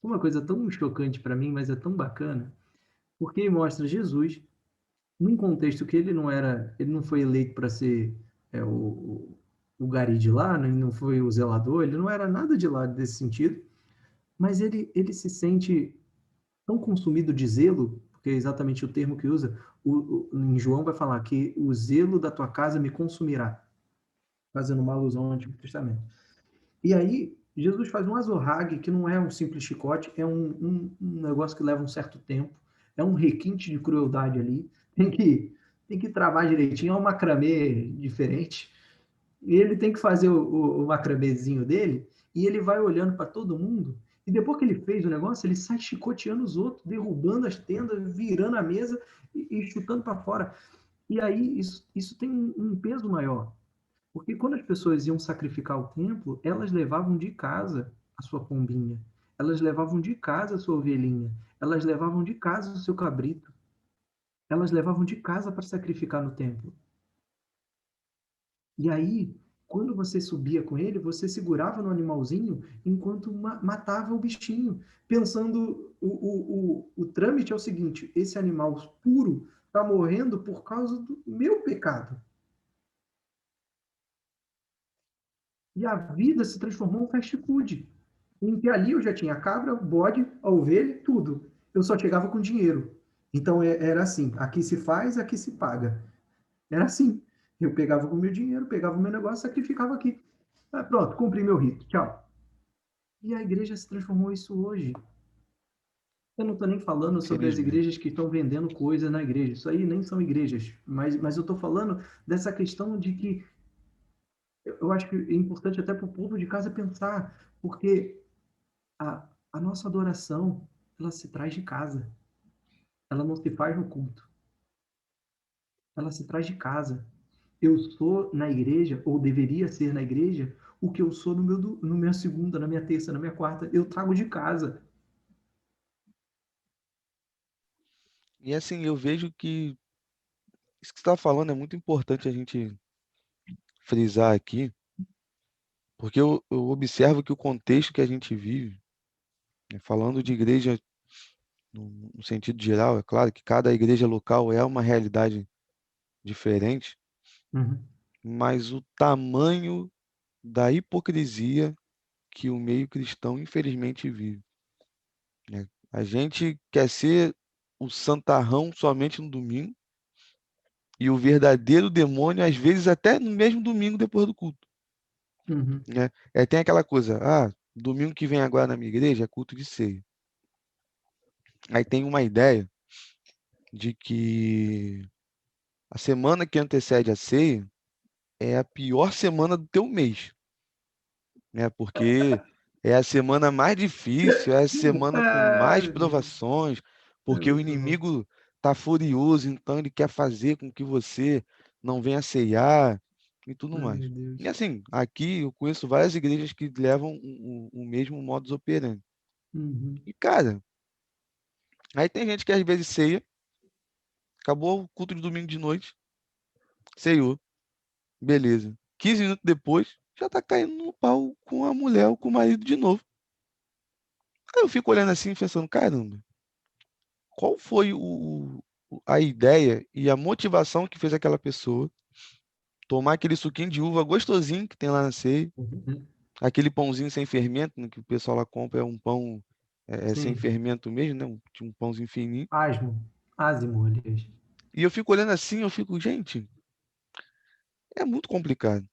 Uma coisa tão chocante para mim, mas é tão bacana, porque mostra Jesus num contexto que ele não foi eleito para ser o gari de lá, né? Ele não foi o zelador, ele não era nada de lá desse sentido, mas ele se sente tão consumido de zelo, porque é exatamente o termo que usa, em João vai falar que o zelo da tua casa me consumirá, fazendo uma alusão ao Antigo Testamento. E aí, Jesus faz um azorrague, que não é um simples chicote, é um negócio que leva um certo tempo, é um requinte de crueldade ali, tem que travar direitinho, é um macramê diferente, e ele tem que fazer o macramêzinho dele, e ele vai olhando para todo mundo, e depois que ele fez o negócio, ele sai chicoteando os outros, derrubando as tendas, virando a mesa e chutando para fora. E aí, isso tem um peso maior, porque quando as pessoas iam sacrificar o templo, elas levavam de casa a sua pombinha, elas levavam de casa a sua ovelhinha, elas levavam de casa o seu cabrito, elas levavam de casa para sacrificar no templo. E aí, quando você subia com ele, você segurava no animalzinho enquanto matava o bichinho, pensando o trâmite é o seguinte: esse animal puro está morrendo por causa do meu pecado. E a vida se transformou em fast food, em que ali eu já tinha a cabra, o bode, a ovelha, tudo. Eu só chegava com dinheiro. Então era assim: aqui se faz, aqui se paga. Era assim. Eu pegava o meu dinheiro, pegava o meu negócio, sacrificava aqui. Pronto, cumpri meu rito. Tchau. E a igreja se transformou isso hoje. Eu não estou nem falando sobre as Infelizmente. igrejas que estão vendendo coisa na igreja. Isso aí nem são igrejas. Mas eu estou falando dessa questão de que eu acho que é importante até para o povo de casa pensar, porque a nossa adoração, ela se traz de casa, ela não se faz no culto, ela se traz de casa. Eu sou na igreja, ou deveria ser na igreja, o que eu sou no minha segunda, na minha terça, na minha quarta, eu trago de casa. E assim, eu vejo que isso que você está falando é muito importante a gente frisar aqui, porque eu observo que o contexto que a gente vive, né, falando de igreja no sentido geral, é claro que cada igreja local é uma realidade diferente, Uhum, mas o tamanho da hipocrisia que o meio cristão infelizmente vive, né? A gente quer ser o santarrão somente no domingo e o verdadeiro demônio às vezes até no mesmo domingo depois do culto, uhum, né? Tem aquela coisa, domingo que vem agora na minha igreja é culto de ceia. Aí tem uma ideia de que a semana que antecede a ceia é a pior semana do teu mês, né? Porque é a semana mais difícil, é a semana com ai, mais meu Deus. provações, É porque o muito bom. inimigo tá furioso, então ele quer fazer com que você não venha ceiar e tudo Ai, mais. meu E Deus. assim, aqui eu conheço várias igrejas que levam o mesmo modus operandi. Uhum, E cara, aí tem gente que às vezes ceia, acabou o culto de domingo de noite, ceiou, beleza. 15 minutos depois, já tá caindo no pau com a mulher ou com o marido de novo. Aí eu fico olhando assim, pensando, caramba, qual foi a ideia e a motivação que fez aquela pessoa tomar aquele suquinho de uva gostosinho que tem lá na ceia, uhum. aquele pãozinho sem fermento, né, que o pessoal lá compra, é um pão sem Sim. fermento mesmo, né? Um pãozinho fininho. Asmo, aliás. E eu fico olhando assim, eu fico, gente, é muito complicado,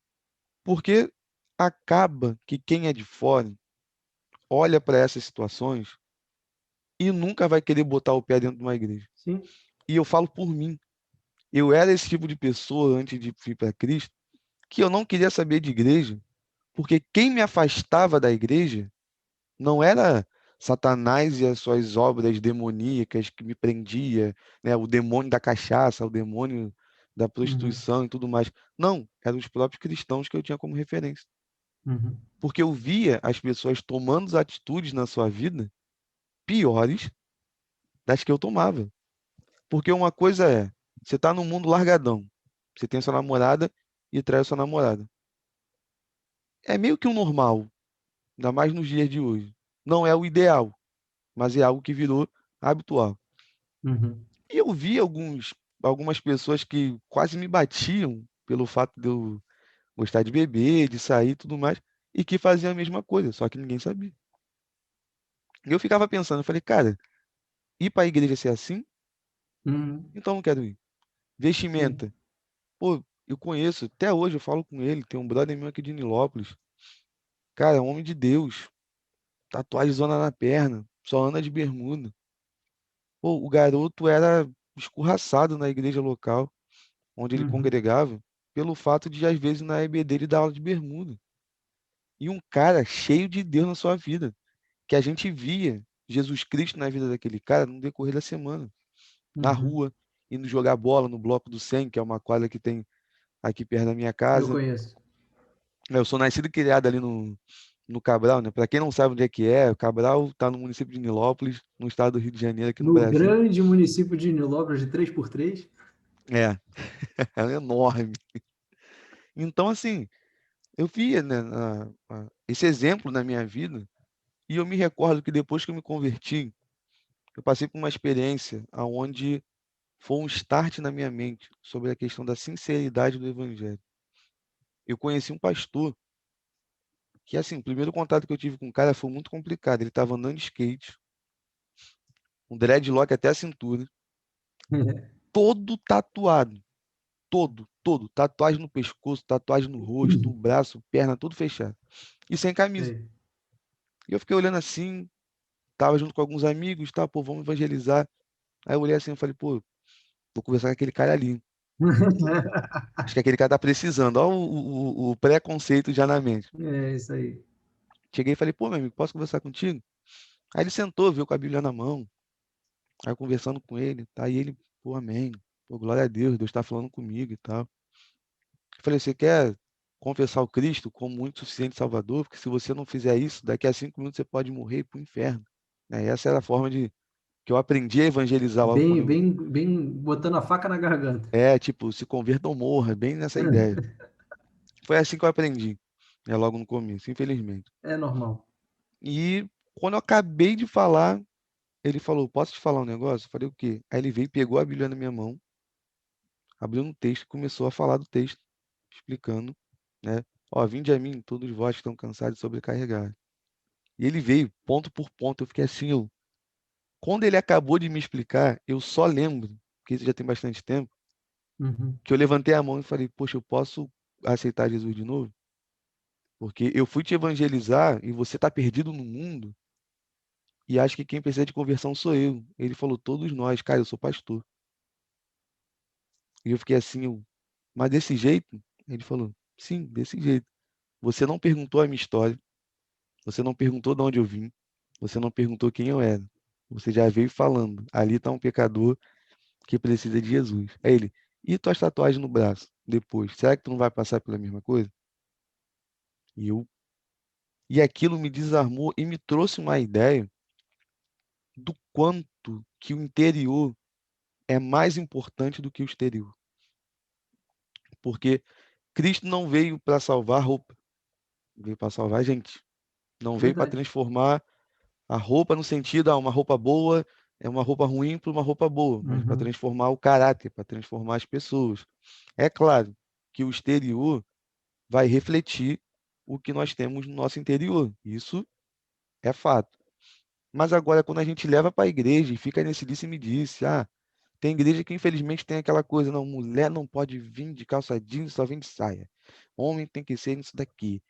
porque acaba que quem é de fora olha para essas situações e nunca vai querer botar o pé dentro de uma igreja. Sim. E eu falo por mim, eu era esse tipo de pessoa antes de vir para Cristo, que eu não queria saber de igreja, porque quem me afastava da igreja não era Satanás e as suas obras demoníacas que me prendia, né, o demônio da cachaça, o demônio da Uhum, prostituição e tudo mais. Não, eram os próprios cristãos que eu tinha como referência. uhum, Porque eu via as pessoas tomando atitudes na sua vida piores das que eu tomava. Porque uma coisa é, você está num mundo largadão, você tem sua namorada e trai sua namorada. É meio que um normal, ainda mais nos dias de hoje. Não é o ideal, mas é algo que virou habitual. uhum, E eu vi algumas pessoas que quase me batiam pelo fato de eu gostar de beber, de sair e tudo mais, e que faziam a mesma coisa, só que ninguém sabia. E eu ficava pensando, eu falei, cara, ir para a igreja ser assim? uhum. Então eu não quero ir. Sim. Vestimenta. Pô, eu conheço, até hoje eu falo com ele, tem um brother meu aqui de Nilópolis. Cara, é um homem de Deus, tatuagem zona na perna, só anda de bermuda. Pô, o garoto era escorraçado na igreja local, onde ele Uhum, congregava, pelo fato de, às vezes, na EBD ele dar aula de bermuda. E um cara cheio de Deus na sua vida, que a gente via Jesus Cristo na vida daquele cara no decorrer da semana, na uhum. rua, indo jogar bola no Bloco do 100, que é uma quadra que tem aqui perto da minha Eu casa. conheço. Eu sou nascido e criado ali no Cabral, né? Para quem não sabe onde é que é, o Cabral está no município de Nilópolis, no estado do Rio de Janeiro, aqui no No Brasil. grande município de Nilópolis de 3x3. É, é enorme. Então, assim, eu via, né, esse exemplo na minha vida e eu me recordo que depois que eu me converti, eu passei por uma experiência aonde foi um start na minha mente sobre a questão da sinceridade do evangelho. Eu conheci um pastor que, assim, o primeiro contato que eu tive com o cara foi muito complicado. Ele estava andando de skate, um dreadlock até a cintura, todo tatuado, todo, tatuagem no pescoço, tatuagem no rosto, o braço, perna, tudo fechado, e sem camisa. Sei. E eu fiquei olhando assim, tava junto com alguns amigos, tá, pô, vamos evangelizar. Aí eu olhei assim e falei, pô, vou conversar com aquele cara ali. Acho que aquele cara tá precisando. Olha o preconceito já na mente. É isso aí. Cheguei e falei, pô, meu amigo, posso conversar contigo? Aí ele sentou, viu, com a Bíblia na mão. Aí eu conversando com ele, tá? E ele, pô, amém. Pô, glória a Deus, Deus tá falando comigo e tal. Eu falei, você quer confessar o Cristo como muito suficiente Salvador? Porque se você não fizer isso, daqui a 5 minutos você pode morrer e ir pro inferno. Essa era a forma de que eu aprendi a evangelizar logo quando Bem, eu. bem, bem botando a faca na garganta. Tipo, se converta ou morra, bem nessa ideia. Foi assim que eu aprendi, logo no começo, infelizmente. É normal. E quando eu acabei de falar, ele falou: Posso te falar um negócio? Eu falei: O quê? Aí ele veio, pegou a Bíblia na minha mão, abriu um texto e começou a falar do texto, explicando, né? Ó, vinde a mim, todos vós que estão cansados e sobrecarregados. E ele veio, ponto por ponto. Eu fiquei assim, quando ele acabou de me explicar, eu só lembro, porque isso já tem bastante tempo, Uhum, que eu levantei a mão e falei: Poxa, eu posso aceitar Jesus de novo? Porque eu fui te evangelizar e você está perdido no mundo e acho que quem precisa de conversão sou eu. Ele falou: Todos nós, cara, eu sou pastor. E eu fiquei assim, mas desse jeito? Ele falou: Sim, desse jeito. Você não perguntou a minha história, você não perguntou de onde eu vim, você não perguntou quem eu era. Você já veio falando: Ali está um pecador que precisa de Jesus. Aí ele: E tuas tatuagens no braço? Depois, será que tu não vai passar pela mesma coisa? E eu, e aquilo me desarmou e me trouxe uma ideia do quanto que o interior é mais importante do que o exterior. Porque Cristo não veio para salvar roupa, veio para salvar a gente. Não veio para verdade. transformar a roupa no sentido, uma roupa boa é uma roupa ruim para uma roupa boa, mas para Uhum, transformar o caráter, para transformar as pessoas. É claro que o exterior vai refletir o que nós temos no nosso interior. Isso é fato. Mas agora, quando a gente leva para a igreja e fica nesse disse-me-disse, tem igreja que infelizmente tem aquela coisa, não, mulher não pode vir de calça jeans, só vem de saia. Homem tem que ser isso daqui.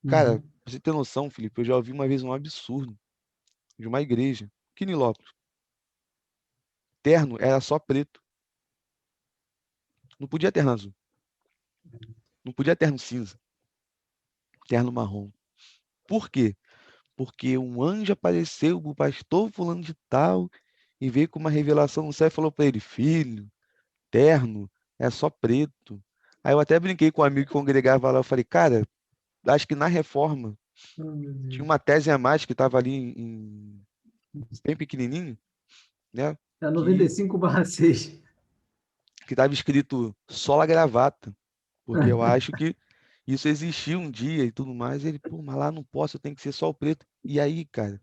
Cara, uhum, pra você ter noção, Felipe, eu já ouvi uma vez um absurdo de uma igreja, aqui em Nilópolis. Terno era só preto. Não podia terno azul. Não podia terno cinza. Terno marrom. Por quê? Porque um anjo apareceu pro pastor fulano de tal e veio com uma revelação no céu e falou para ele, filho, terno é só preto. Aí eu até brinquei com um amigo que congregava lá, eu falei, cara, acho que na reforma oh, meu tinha Deus. uma tese a mais que estava ali bem pequenininho, né? É Que 95/6. que estava escrito sola gravata, porque eu acho que isso existia um dia e tudo mais. E ele, pô, mas lá não posso, tem que ser só o preto. E aí, cara,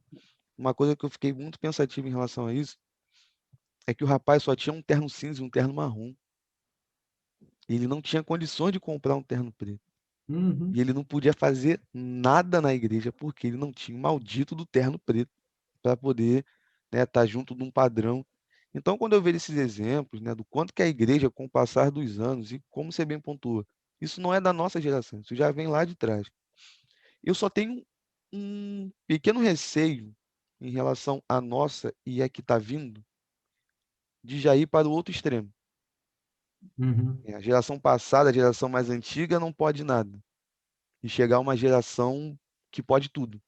uma coisa que eu fiquei muito pensativo em relação a isso é que o rapaz só tinha um terno cinza e um terno marrom. E ele não tinha condições de comprar um terno preto. E Uhum, ele não podia fazer nada na igreja porque ele não tinha o maldito do terno preto para poder, né, estar junto de um padrão. Então, quando eu vejo esses exemplos, né, do quanto que a igreja, com o passar dos anos, e como você bem pontua, isso não é da nossa geração, isso já vem lá de trás. Eu só tenho um pequeno receio em relação à nossa e a que está vindo, de já ir para o outro extremo. uhum, A geração passada, a geração mais antiga, não pode nada. E chegar uma geração que pode tudo.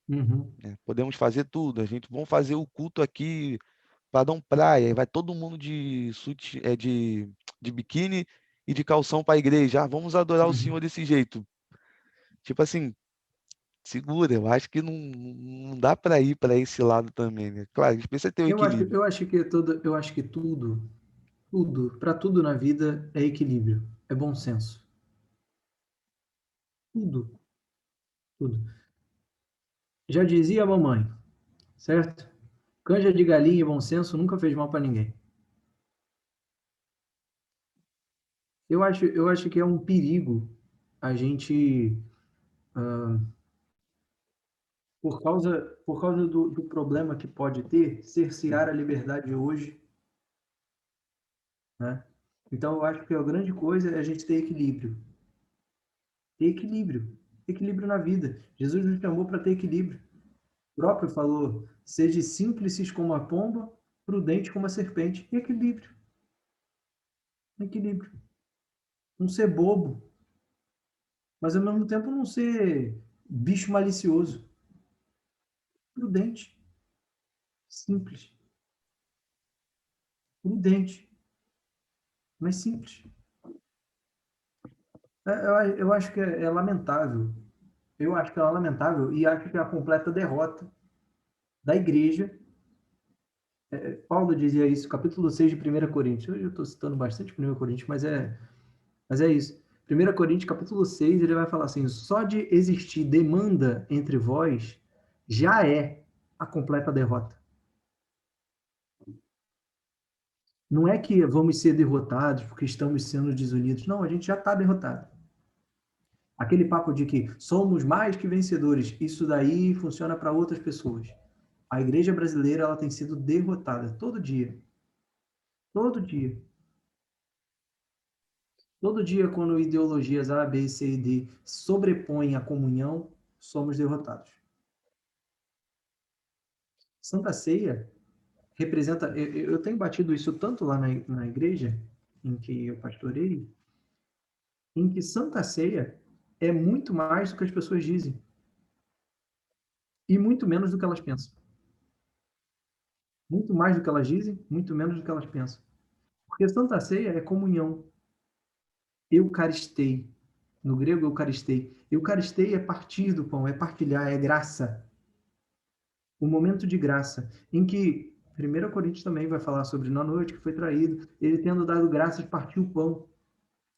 uhum, Né? Podemos fazer tudo. A gente vamos fazer o culto aqui Padrão Praia, e vai todo mundo de biquíni e de calção para a igreja. Vamos adorar o Senhor uhum. desse jeito. Tipo assim, segura, eu acho que não dá para ir para esse lado também, né? Claro, a gente precisa ter o equilíbrio. Eu acho que para tudo na vida é equilíbrio, é bom senso. Tudo, tudo. Já dizia a mamãe, certo? Canja de galinha e bom senso nunca fez mal para ninguém. Eu acho que é um perigo a gente, ah, por causa do problema que pode ter, cercear a liberdade hoje, né? Então, eu acho que a grande coisa é a gente ter equilíbrio. Ter equilíbrio. Equilíbrio na vida. Jesus nos chamou para ter equilíbrio. O próprio falou: seja simples como a pomba, prudente como a serpente. Equilíbrio. Equilíbrio. Não ser bobo, mas ao mesmo tempo não ser bicho malicioso. Prudente, simples. Prudente, mas simples. Eu acho que é lamentável. Eu acho que é lamentável e acho que é a completa derrota da igreja. Paulo dizia isso, capítulo 6 de 1 Coríntios. Hoje eu estou citando bastante 1 Coríntios, mas é isso. 1 Coríntios, capítulo 6, ele vai falar assim: só de existir demanda entre vós já é a completa derrota. Não é que vamos ser derrotados porque estamos sendo desunidos. Não, a gente já está derrotado. Aquele papo de que somos mais que vencedores, isso daí funciona para outras pessoas. A igreja brasileira ela tem sido derrotada todo dia. Todo dia. Todo dia, quando ideologias A, B, C e D sobrepõem a comunhão, somos derrotados. Santa Ceia representa. Eu tenho batido isso tanto lá na igreja em que eu pastorei, em que Santa Ceia é muito mais do que as pessoas dizem e muito menos do que elas pensam. Muito mais do que elas dizem, muito menos do que elas pensam. Porque Santa Ceia é comunhão. Eucaristei. No grego, eucaristei. Eucaristei é partir do pão, é partilhar, é graça. O momento de graça, em que 1 Coríntios também vai falar sobre na noite que foi traído, ele tendo dado graças, partiu o pão.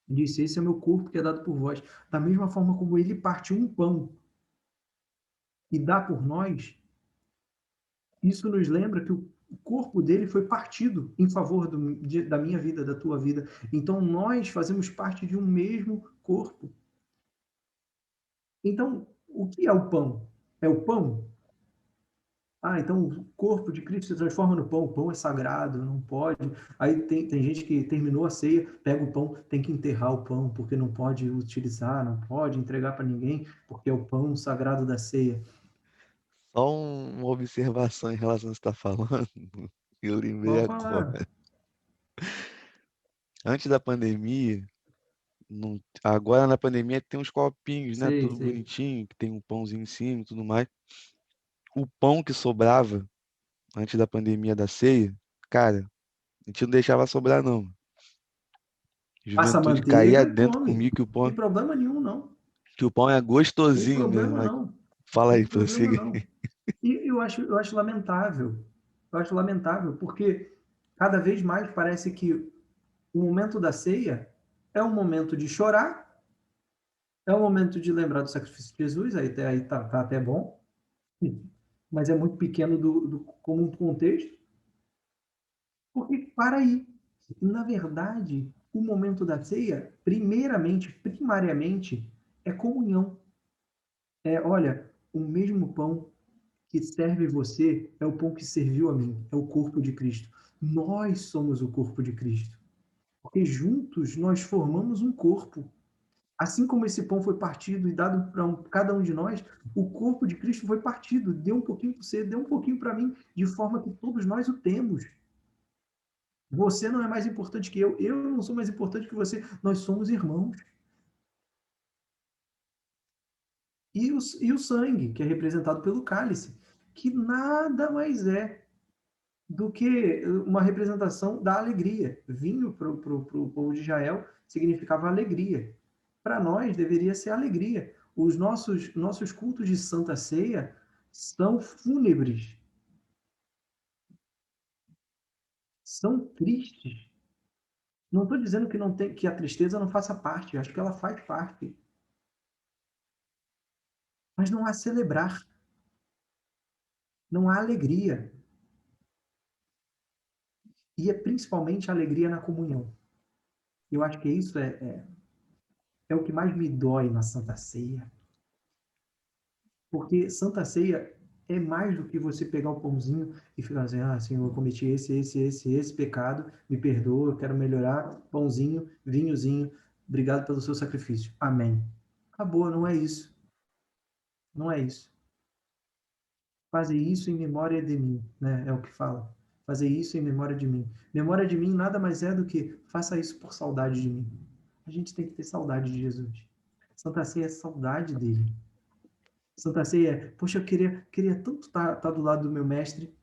Disse, esse é meu corpo que é dado por vós. Da mesma forma como ele partiu um pão e dá por nós, isso nos lembra que o corpo dele foi partido em favor da minha vida, da tua vida. Então, nós fazemos parte de um mesmo corpo. Então, o que é o pão? É o pão? Ah, então o corpo de Cristo se transforma no pão. O pão é sagrado, não pode. Aí tem gente que terminou a ceia, pega o pão, tem que enterrar o pão, porque não pode utilizar, não pode entregar para ninguém, porque é o pão sagrado da ceia. Só uma observação em relação ao que você está falando. Eu lembrei Pode agora. falar. Antes da pandemia, agora na pandemia tem uns copinhos, né? Sei, Tudo sei. bonitinho, que tem um pãozinho em cima e tudo mais. O pão que sobrava antes da pandemia da ceia, cara, a gente não deixava sobrar, não. Passa Juventude manteiga caía e dentro come. comigo Tem problema nenhum, não. que o pão é Tem gostosinho, né? problema, Mas não. fala Tem aí, problema, prossiga. não. E eu acho lamentável. Eu acho lamentável, porque cada vez mais parece que o momento da ceia é um momento de chorar, é um momento de lembrar do sacrifício de Jesus, aí tá até bom, mas é muito pequeno como um contexto, porque para aí. Na verdade, o momento da ceia, primeiramente, primariamente, é comunhão. Olha, o mesmo pão que serve você é o pão que serviu a mim, é o corpo de Cristo. Nós somos o corpo de Cristo, porque juntos nós formamos um corpo. Assim como esse pão foi partido e dado para cada um de nós, o corpo de Cristo foi partido, deu um pouquinho para você, deu um pouquinho para mim, de forma que todos nós o temos. Você não é mais importante que eu não sou mais importante que você, nós somos irmãos. E o sangue, que é representado pelo cálice, que nada mais é do que uma representação da alegria. Vinho para o povo de Israel significava alegria. Para nós deveria ser alegria. Os nossos cultos de Santa Ceia são fúnebres, são tristes. Não estou dizendo que não tem, que a tristeza não faça parte, acho que ela faz parte, mas não há celebrar, não há alegria, e é principalmente a alegria na comunhão. Eu acho que isso é o que mais me dói na Santa Ceia. Porque Santa Ceia é mais do que você pegar o pãozinho e ficar assim, Senhor, eu cometi esse pecado, me perdoa, eu quero melhorar, pãozinho, vinhozinho, obrigado pelo seu sacrifício. Amém. Acabou, não é isso. Não é isso. Fazer isso em memória de mim, né? É o que fala. fazer isso em memória de mim. Memória de mim nada mais é do que faça isso por saudade de mim. A gente tem que ter saudade de Jesus. Santa Ceia é saudade dele. Santa Ceia é, poxa, eu queria tanto estar do lado do meu mestre,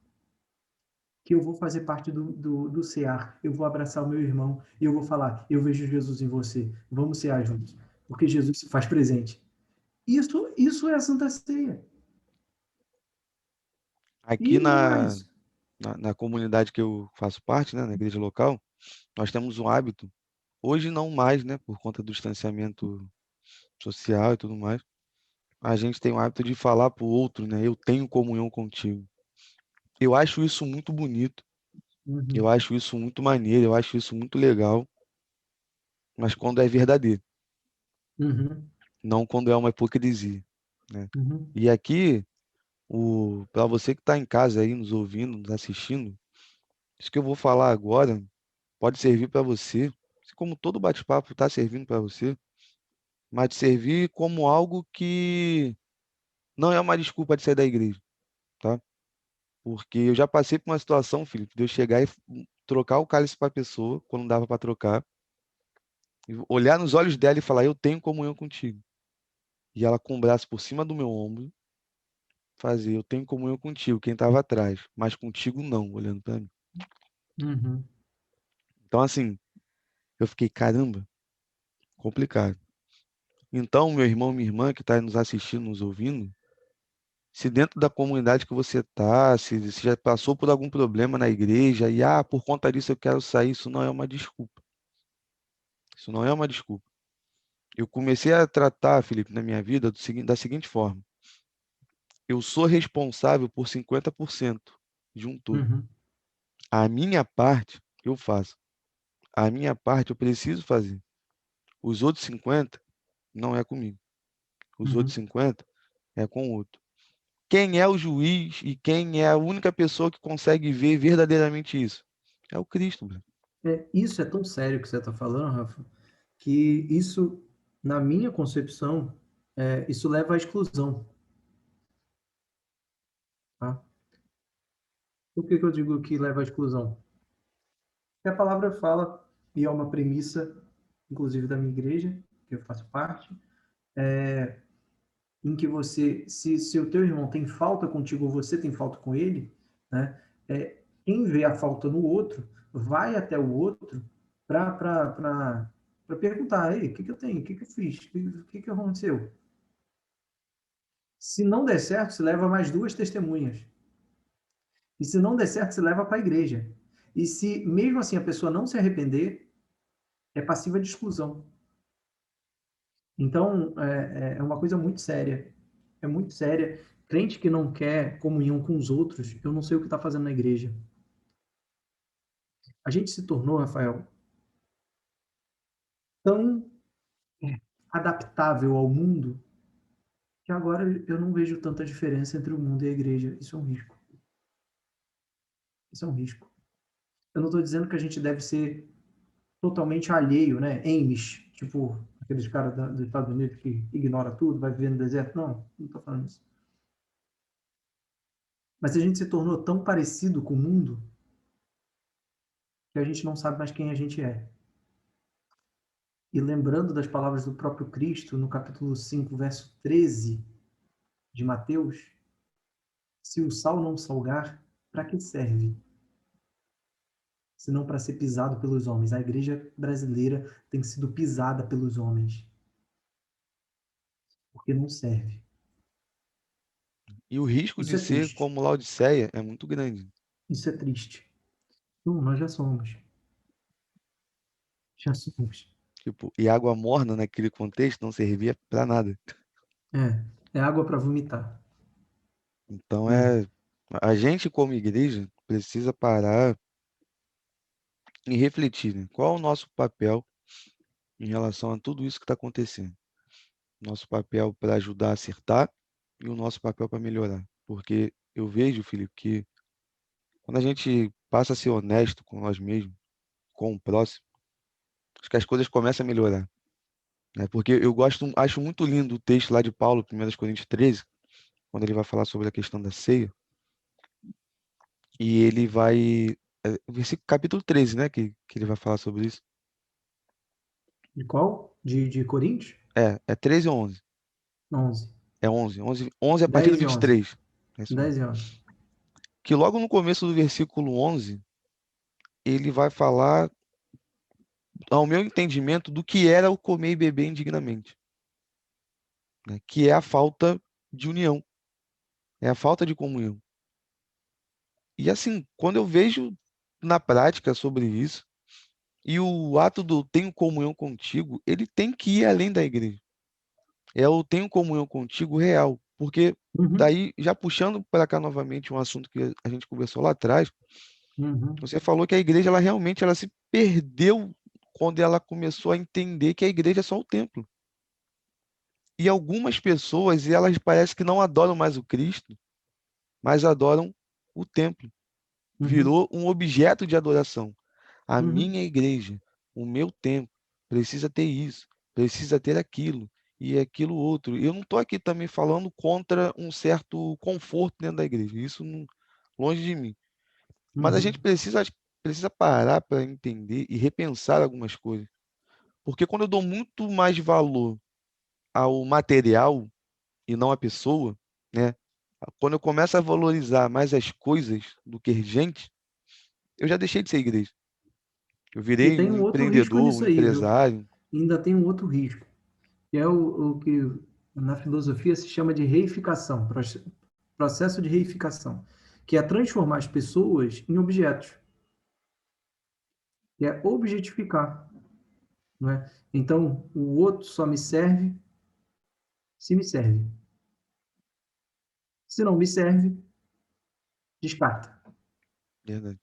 que eu vou fazer parte do CEAR, eu vou abraçar o meu irmão e eu vou falar, eu vejo Jesus em você, vamos cear juntos, porque Jesus se faz presente. Isso é a Santa Ceia. Aqui E mais. na comunidade que eu faço parte, né, na igreja local, nós temos um hábito, hoje não mais, né, por conta do distanciamento social e tudo mais, a gente tem o hábito de falar para o outro, né, eu tenho comunhão contigo. Eu acho isso muito bonito, eu Uhum, acho isso muito maneiro, eu acho isso muito legal, mas quando é verdadeiro, uhum, não quando é uma hipocrisia, né? uhum, E aqui, para você que está em casa aí, nos ouvindo, nos assistindo, isso que eu vou falar agora pode servir para você, assim como todo bate-papo está servindo para você, mas te servir como algo que não é uma desculpa de sair da igreja, tá? Porque eu já passei por uma situação, Felipe, de eu chegar e trocar o cálice para a pessoa, quando não dava para trocar, e olhar nos olhos dela e falar, eu tenho comunhão contigo. E ela com o braço por cima do meu ombro, fazer, eu tenho comunhão contigo, quem estava atrás, mas contigo não, olhando para mim. uhum, Então, assim, eu fiquei, caramba, complicado. Então, meu irmão, minha irmã que está nos assistindo, nos ouvindo, se dentro da comunidade que você está, se já passou por algum problema na igreja e, por conta disso eu quero sair, isso não é uma desculpa. Isso não é uma desculpa. Eu comecei a tratar, Felipe, na minha vida da seguinte forma: eu sou responsável por 50% de um todo. uhum, A minha parte eu faço. A minha parte eu preciso fazer. Os outros 50 não é comigo. Os outros uhum. 50 é com o outro. Quem é o juiz e quem é a única pessoa que consegue ver verdadeiramente isso? É o Cristo, Bruno. Isso é tão sério que você está falando, Rafa, que isso, na minha concepção, isso leva à exclusão. Tá? Por que que eu digo que leva à exclusão? Porque a palavra fala, e é uma premissa, inclusive da minha igreja, que eu faço parte, em que você, se o teu irmão tem falta contigo ou você tem falta com ele, né, quem vê a falta no outro, vai até o outro para perguntar, aí, o que que eu tenho, o que que eu fiz, o que que aconteceu? Se não der certo, se leva mais duas testemunhas. E se não der certo, se leva para a igreja. E se mesmo assim a pessoa não se arrepender, é passiva de exclusão. Então, é uma coisa muito séria. É muito séria. Crente que não quer comunhão com os outros, eu não sei o que está fazendo na igreja. A gente se tornou, Rafael, tão adaptável ao mundo que agora eu não vejo tanta diferença entre o mundo e a igreja. Isso é um risco. Isso é um risco. Eu não estou dizendo que a gente deve ser totalmente alheio, né? Amish, tipo aqueles caras dos Estados Unidos que ignora tudo, vai viver no deserto. Não, não estou falando isso. Mas a gente se tornou tão parecido com o mundo que a gente não sabe mais quem a gente é. E lembrando das palavras do próprio Cristo, no capítulo 5, verso 13 de Mateus, se o sal não salgar, para que serve? Senão para ser pisado pelos homens. A igreja brasileira tem sido pisada pelos homens, porque não serve. E o risco Isso de é ser triste. como Laodiceia é muito grande. Isso é triste. Não, nós já somos. Já somos. Tipo, e água morna naquele contexto não servia para nada. É água para vomitar. Então É. a gente como igreja precisa parar e refletir, né? Qual é o nosso papel em relação a tudo isso que está acontecendo? Nosso papel para ajudar a acertar e o nosso papel para melhorar. Porque eu vejo, Felipe, que quando a gente passa a ser honesto com nós mesmos, com o próximo, acho que as coisas começam a melhorar, né? Porque acho muito lindo o texto lá de Paulo, 1 Coríntios 13, quando ele vai falar sobre a questão da ceia, E ele vai. Versículo, capítulo 13, né? Que ele vai falar sobre isso. De qual? De Coríntios? É 13 ou 11? 11. É 11. 11 a partir do 10 e 11. 23. É isso mesmo. 10 e 11. Que logo no começo do versículo 11, ele vai falar, ao meu entendimento, do que era o comer e beber indignamente, né? Que é a falta de união, é a falta de comunhão. E assim, quando eu vejo na prática sobre isso, e o ato do tenho comunhão contigo, ele tem que ir além da igreja. É o tenho comunhão contigo real, porque Uhum, daí, já puxando para cá novamente um assunto que a gente conversou lá atrás, uhum, você falou que a igreja ela realmente ela se perdeu quando ela começou a entender que a igreja é só o templo. E algumas pessoas, elas parece que não adoram mais o Cristo, mas adoram o templo. uhum, Virou um objeto de adoração. A uhum, minha igreja, o meu templo, precisa ter isso, precisa ter aquilo e aquilo outro. Eu não estou aqui também falando contra um certo conforto dentro da igreja, isso longe de mim. Mas a gente uhum, precisa parar para entender e repensar algumas coisas. Porque quando eu dou muito mais valor ao material e não à pessoa, né? Quando eu começo a valorizar mais as coisas do que gente, eu já deixei de ser igreja. Eu E virei tem um um outro risco empreendedor, um nisso aí, viu? empresário. Ainda tem um outro risco, que é o que na filosofia se chama de reificação, processo de reificação, que é transformar as pessoas em objetos, que é objetificar, não é? Então, o outro só me serve se me serve. Se não me serve, descarta. Verdade.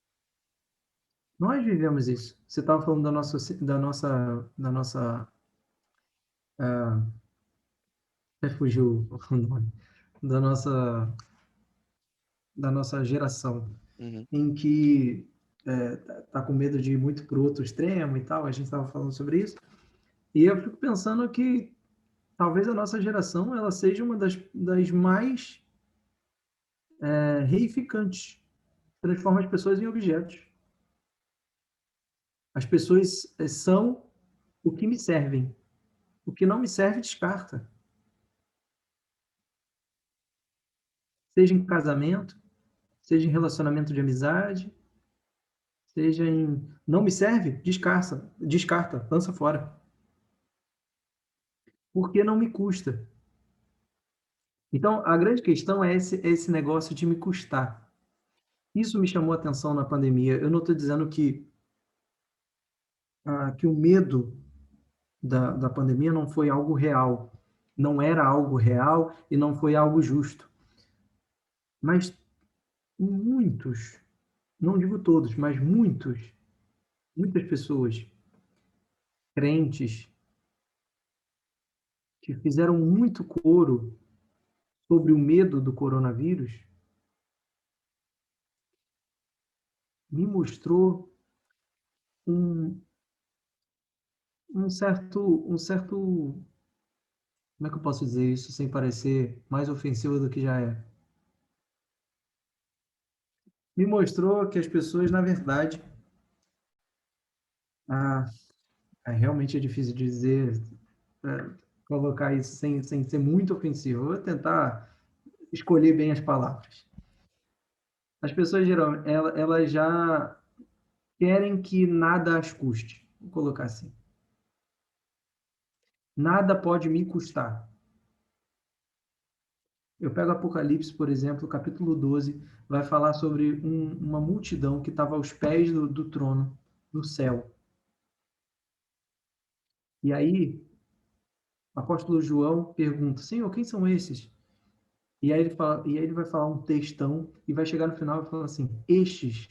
Nós vivemos isso. Você estava falando ah, até fugiu o nome, da nossa, da nossa geração, Uhum. em que tá com medo de ir muito para o outro extremo e tal, a gente estava falando sobre isso, e eu fico pensando que talvez a nossa geração ela seja uma das mais reificantes, transforma as pessoas em objetos. As pessoas são o que me servem, o que não me serve descarta, seja em casamento, seja em relacionamento de amizade, seja em não me serve, descarta, lança fora, porque não me custa. Então, a grande questão é esse negócio de me custar. Isso me chamou a atenção na pandemia. Eu não estou dizendo que o medo da pandemia não foi algo real. Não era algo real e não foi algo justo. Mas muitos, não digo todos, mas muitas pessoas, crentes, que fizeram muito coro sobre o medo do coronavírus, me mostrou um, um certo, como é que eu posso dizer isso sem parecer mais ofensivo do que já é? Me mostrou que as pessoas, na verdade, ah, realmente é difícil dizer, colocar isso sem ser muito ofensivo. Eu vou tentar escolher bem as palavras. As pessoas geralmente, elas já querem que nada as custe. Vou colocar assim. Nada pode me custar. Eu pego Apocalipse, por exemplo, capítulo 12, vai falar sobre uma multidão que estava aos pés do trono, no céu. E aí, o apóstolo João pergunta: Senhor, quem são esses? E aí ele vai falar um textão e vai chegar no final e falar assim: Estes,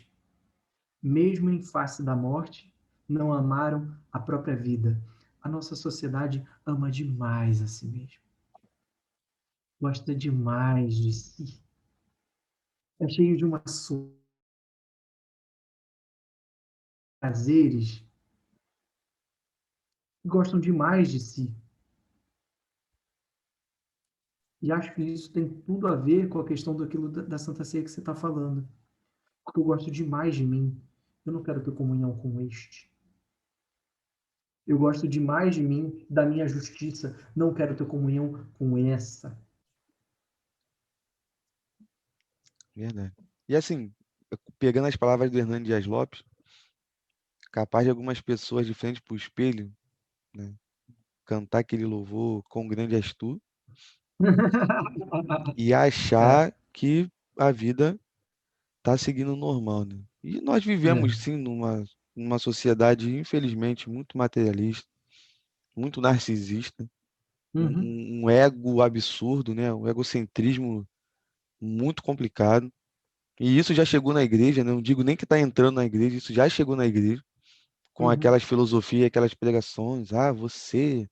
mesmo em face da morte, não amaram a própria vida. A nossa sociedade ama demais a si mesma, gosta demais de si, é cheio de uma prazeres, gostam demais de si. E acho que isso tem tudo a ver com a questão daquilo da Santa Ceia que você está falando. porque eu gosto demais de mim. Eu não quero ter comunhão com este. Eu gosto demais de mim, da minha justiça. Não quero ter comunhão com essa. Verdade. E assim, pegando as palavras do Hernando Dias Lopes, capaz de algumas pessoas de frente para o espelho, né, cantar aquele louvor "Quão grande és tu" e É, achar que a vida está seguindo normal, né? E nós é. vivemos sim numa sociedade, infelizmente, muito materialista, muito narcisista, Uhum, um ego absurdo, né? Um egocentrismo muito complicado. E isso já chegou na igreja, né? Não digo nem que está entrando na igreja, isso já chegou na igreja, com uhum. aquelas filosofias, aquelas pregações. Ah, você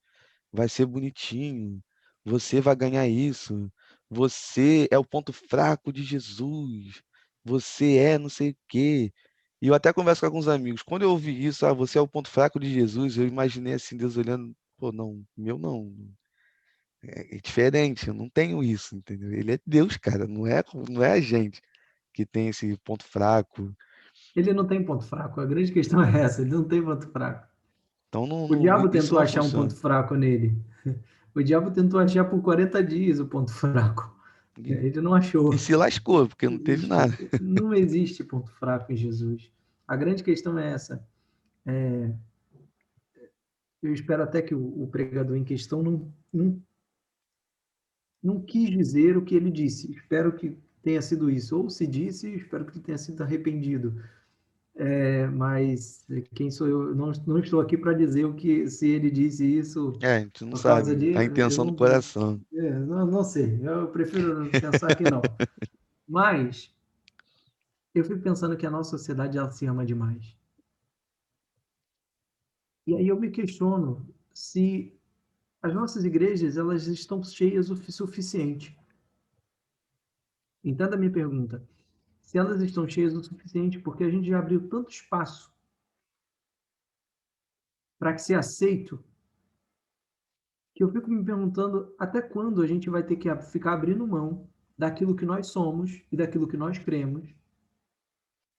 vai ser bonitinho, você vai ganhar isso, você é o ponto fraco de Jesus, você é não sei o quê. E eu até converso com alguns amigos. Quando eu ouvi isso, ah, você é o ponto fraco de Jesus, eu imaginei assim, Deus olhando, pô, não, meu não. É diferente, eu não tenho isso, entendeu? Ele é Deus, cara, não é a gente que tem esse ponto fraco. Ele não tem ponto fraco. A grande questão é essa. Ele não tem ponto fraco. Então O diabo isso tentou não achar um ponto funciona. fraco nele. O diabo tentou achar por 40 dias o ponto fraco. E, Ele não e achou. se lascou, porque não teve Existe. nada. Não existe ponto fraco em Jesus. A grande questão é essa. Eu espero até que o pregador em questão não quis dizer o que ele disse. Espero que tenha sido isso. Ou se disse, espero que ele tenha sido arrependido. Mas quem sou eu? Não estou aqui para dizer o que se ele disse isso É, a gente não por causa sabe de. a Eu intenção do não, coração. não sei. Eu prefiro pensar que não. Mas eu fico pensando que a nossa sociedade ela se ama demais. E aí eu me questiono se as nossas igrejas elas estão cheias o suficiente. Entenda a minha pergunta. Se elas estão cheias o suficiente, porque a gente já abriu tanto espaço para que ser aceito, que eu fico me perguntando até quando a gente vai ter que ficar abrindo mão daquilo que nós somos e daquilo que nós cremos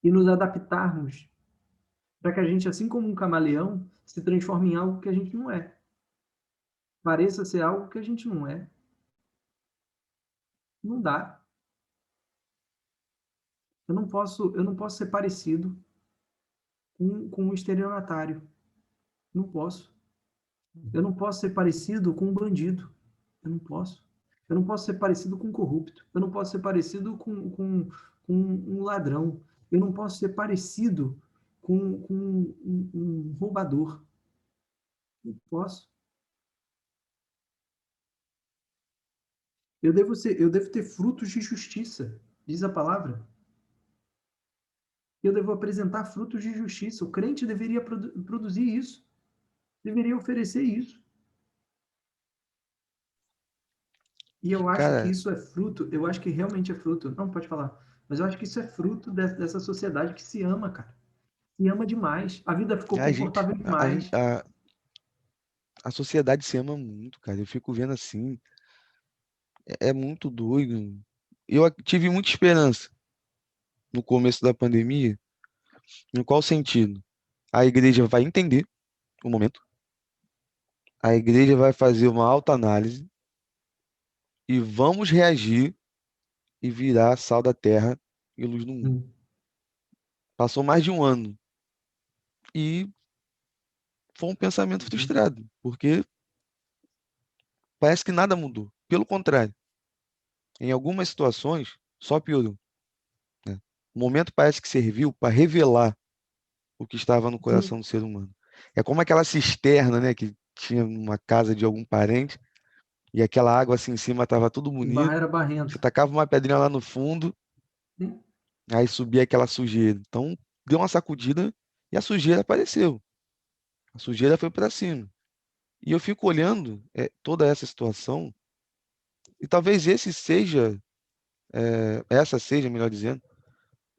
e nos adaptarmos para que a gente, assim como um camaleão, se transforme em algo que a gente não é. Pareça ser algo que a gente não é. Não dá. Eu não posso ser parecido com um estelionatário. Não posso. Eu não posso ser parecido com um bandido. Eu não posso. Eu não posso ser parecido com um corrupto. Eu não posso ser parecido com um ladrão. Eu não posso ser parecido com um roubador. Não posso. Eu devo ter frutos de justiça, diz a palavra. Eu devo apresentar frutos de justiça. O crente deveria produzir isso, deveria oferecer isso. E eu acho que Cara, isso é fruto, eu acho que realmente é fruto, não pode falar, mas eu acho que isso é fruto dessa sociedade que se ama, cara. Se ama demais. A vida ficou a gente, confortável a, gente- demais. a sociedade se ama muito, cara. Eu fico vendo assim, é muito doido. Tive muita esperança no começo da pandemia. Em qual sentido? A igreja vai entender o momento, a igreja vai fazer uma autoanálise e vamos reagir e virar sal da terra e luz do mundo. Hum, Passou mais de um ano e foi um pensamento uhum, frustrado, porque parece que nada mudou. Pelo contrário, em algumas situações só piorou, né? O momento parece que serviu para revelar o que estava no sim, coração do ser humano. É como aquela cisterna, né, que tinha numa casa de algum parente e aquela água assim em cima estava tudo bonito. barra era Você barrenta. tacava uma pedrinha lá no fundo, Sim, aí subia aquela sujeira. Então deu uma sacudida e a sujeira apareceu. A sujeira foi para cima. E eu fico olhando toda essa situação e talvez essa seja, melhor dizendo,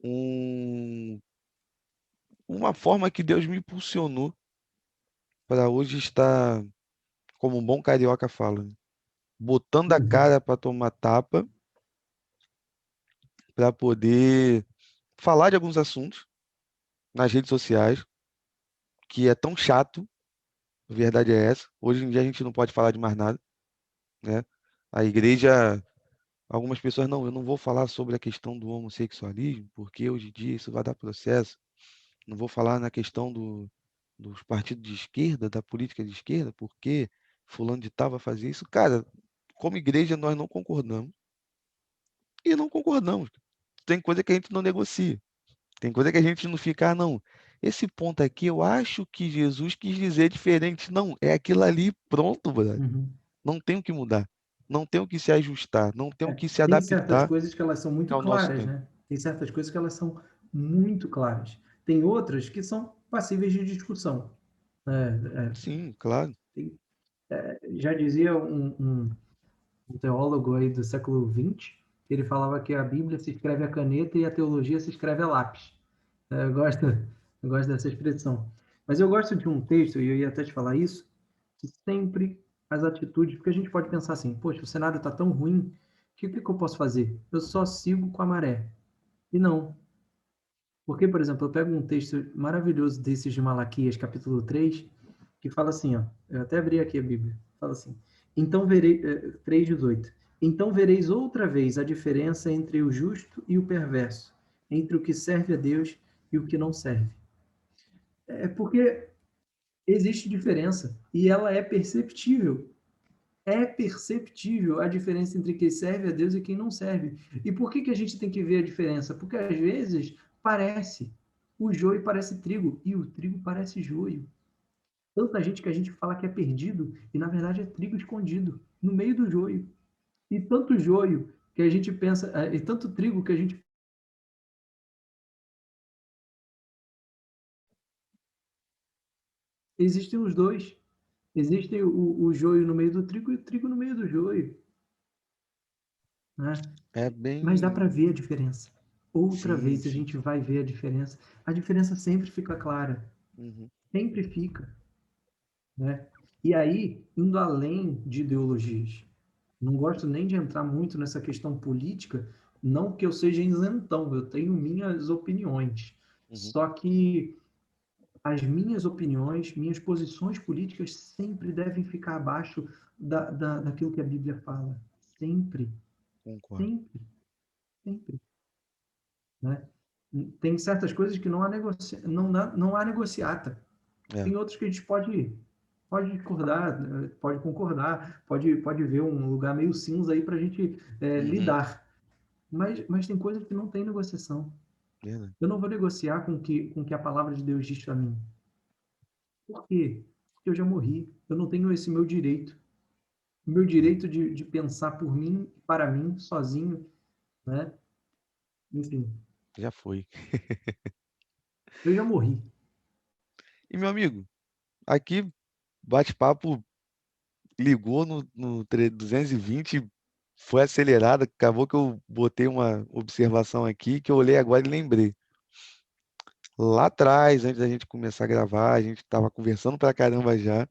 um- uma forma que Deus me impulsionou para hoje estar, como um bom carioca fala, né, botando a uhum, cara para tomar tapa, para poder falar de alguns assuntos nas redes sociais, que é tão chato, a verdade é essa. Hoje em dia a gente não pode falar de mais nada, né? A igreja, algumas pessoas, não, eu não vou falar sobre a questão do homossexualismo, porque hoje em dia isso vai dar processo. Não vou falar na questão dos partidos de esquerda, da política de esquerda, porque fulano de tal vai fazer isso. Cara, como igreja nós não concordamos e não concordamos. Tem coisa que a gente não negocia. Tem coisa que a gente não fica, não. Esse ponto aqui eu acho que Jesus quis dizer diferente. Não, é aquilo ali, pronto, brother. Uhum. Não tem o que mudar. Não tem o que se ajustar. Não tem o que se Tem certas adaptar coisas que elas são muito ao nosso claras, tempo. né? Tem certas coisas que elas são muito claras. Tem outras que são passíveis de discussão. Sim, claro. Tem- já dizia um teólogo aí do século XX, ele falava que a Bíblia se escreve a caneta e a teologia se escreve a lápis. Eu gosto dessa expressão. Mas eu gosto de um texto, e eu ia até te falar isso, que sempre as atitudes, porque a gente pode pensar assim, poxa, o cenário está tão ruim, que eu posso fazer? Eu só sigo com a maré. E não. Porque, por exemplo, eu pego um texto maravilhoso desses de Malaquias, capítulo 3, que fala assim, ó, eu até abri aqui a Bíblia, fala assim, então verei, 3:18, então vereis outra vez a diferença entre o justo e o perverso, entre o que serve a Deus e o que não serve. É porque existe diferença, e ela é perceptível. É perceptível a diferença entre quem serve a Deus e quem não serve. E por que a gente tem que ver a diferença? Porque às vezes parece, o joio parece trigo e o trigo parece joio. Tanta gente que a gente fala que é perdido e na verdade é trigo escondido no meio do joio. E tanto joio que a gente pensa, e tanto trigo que a gente existem os dois. Existe o joio no meio do trigo e o trigo no meio do joio, né? É Mas dá para bem. ver a diferença. Outra Sim, vez a sim. gente vai ver a diferença. A diferença sempre fica clara, Uhum, sempre fica, né? E aí, indo além de ideologias, não gosto nem de entrar muito nessa questão política, não que eu seja isentão, eu tenho minhas opiniões. uhum. Só que as minhas opiniões, minhas posições políticas sempre devem ficar abaixo daquilo que a Bíblia fala. Sempre, Concordo. sempre, sempre. Né? Tem certas coisas que não há, não há negociata. É. Tem outras que a gente pode discordar, pode concordar, pode ver um lugar meio cinza aí para a gente Uhum. lidar. Mas tem coisas que não tem negociação. Verdade. Eu não vou negociar com que a palavra de Deus diz para mim. Por quê? Porque eu já morri. Eu não tenho esse meu direito. O meu É. direito de pensar por mim, para mim, sozinho, né? Enfim, Já foi. eu já morri. E meu amigo, aqui bate-papo ligou no 220, foi acelerado, acabou que eu botei uma observação aqui que eu olhei agora e lembrei. Lá atrás, antes da gente começar a gravar, a gente estava conversando pra caramba já,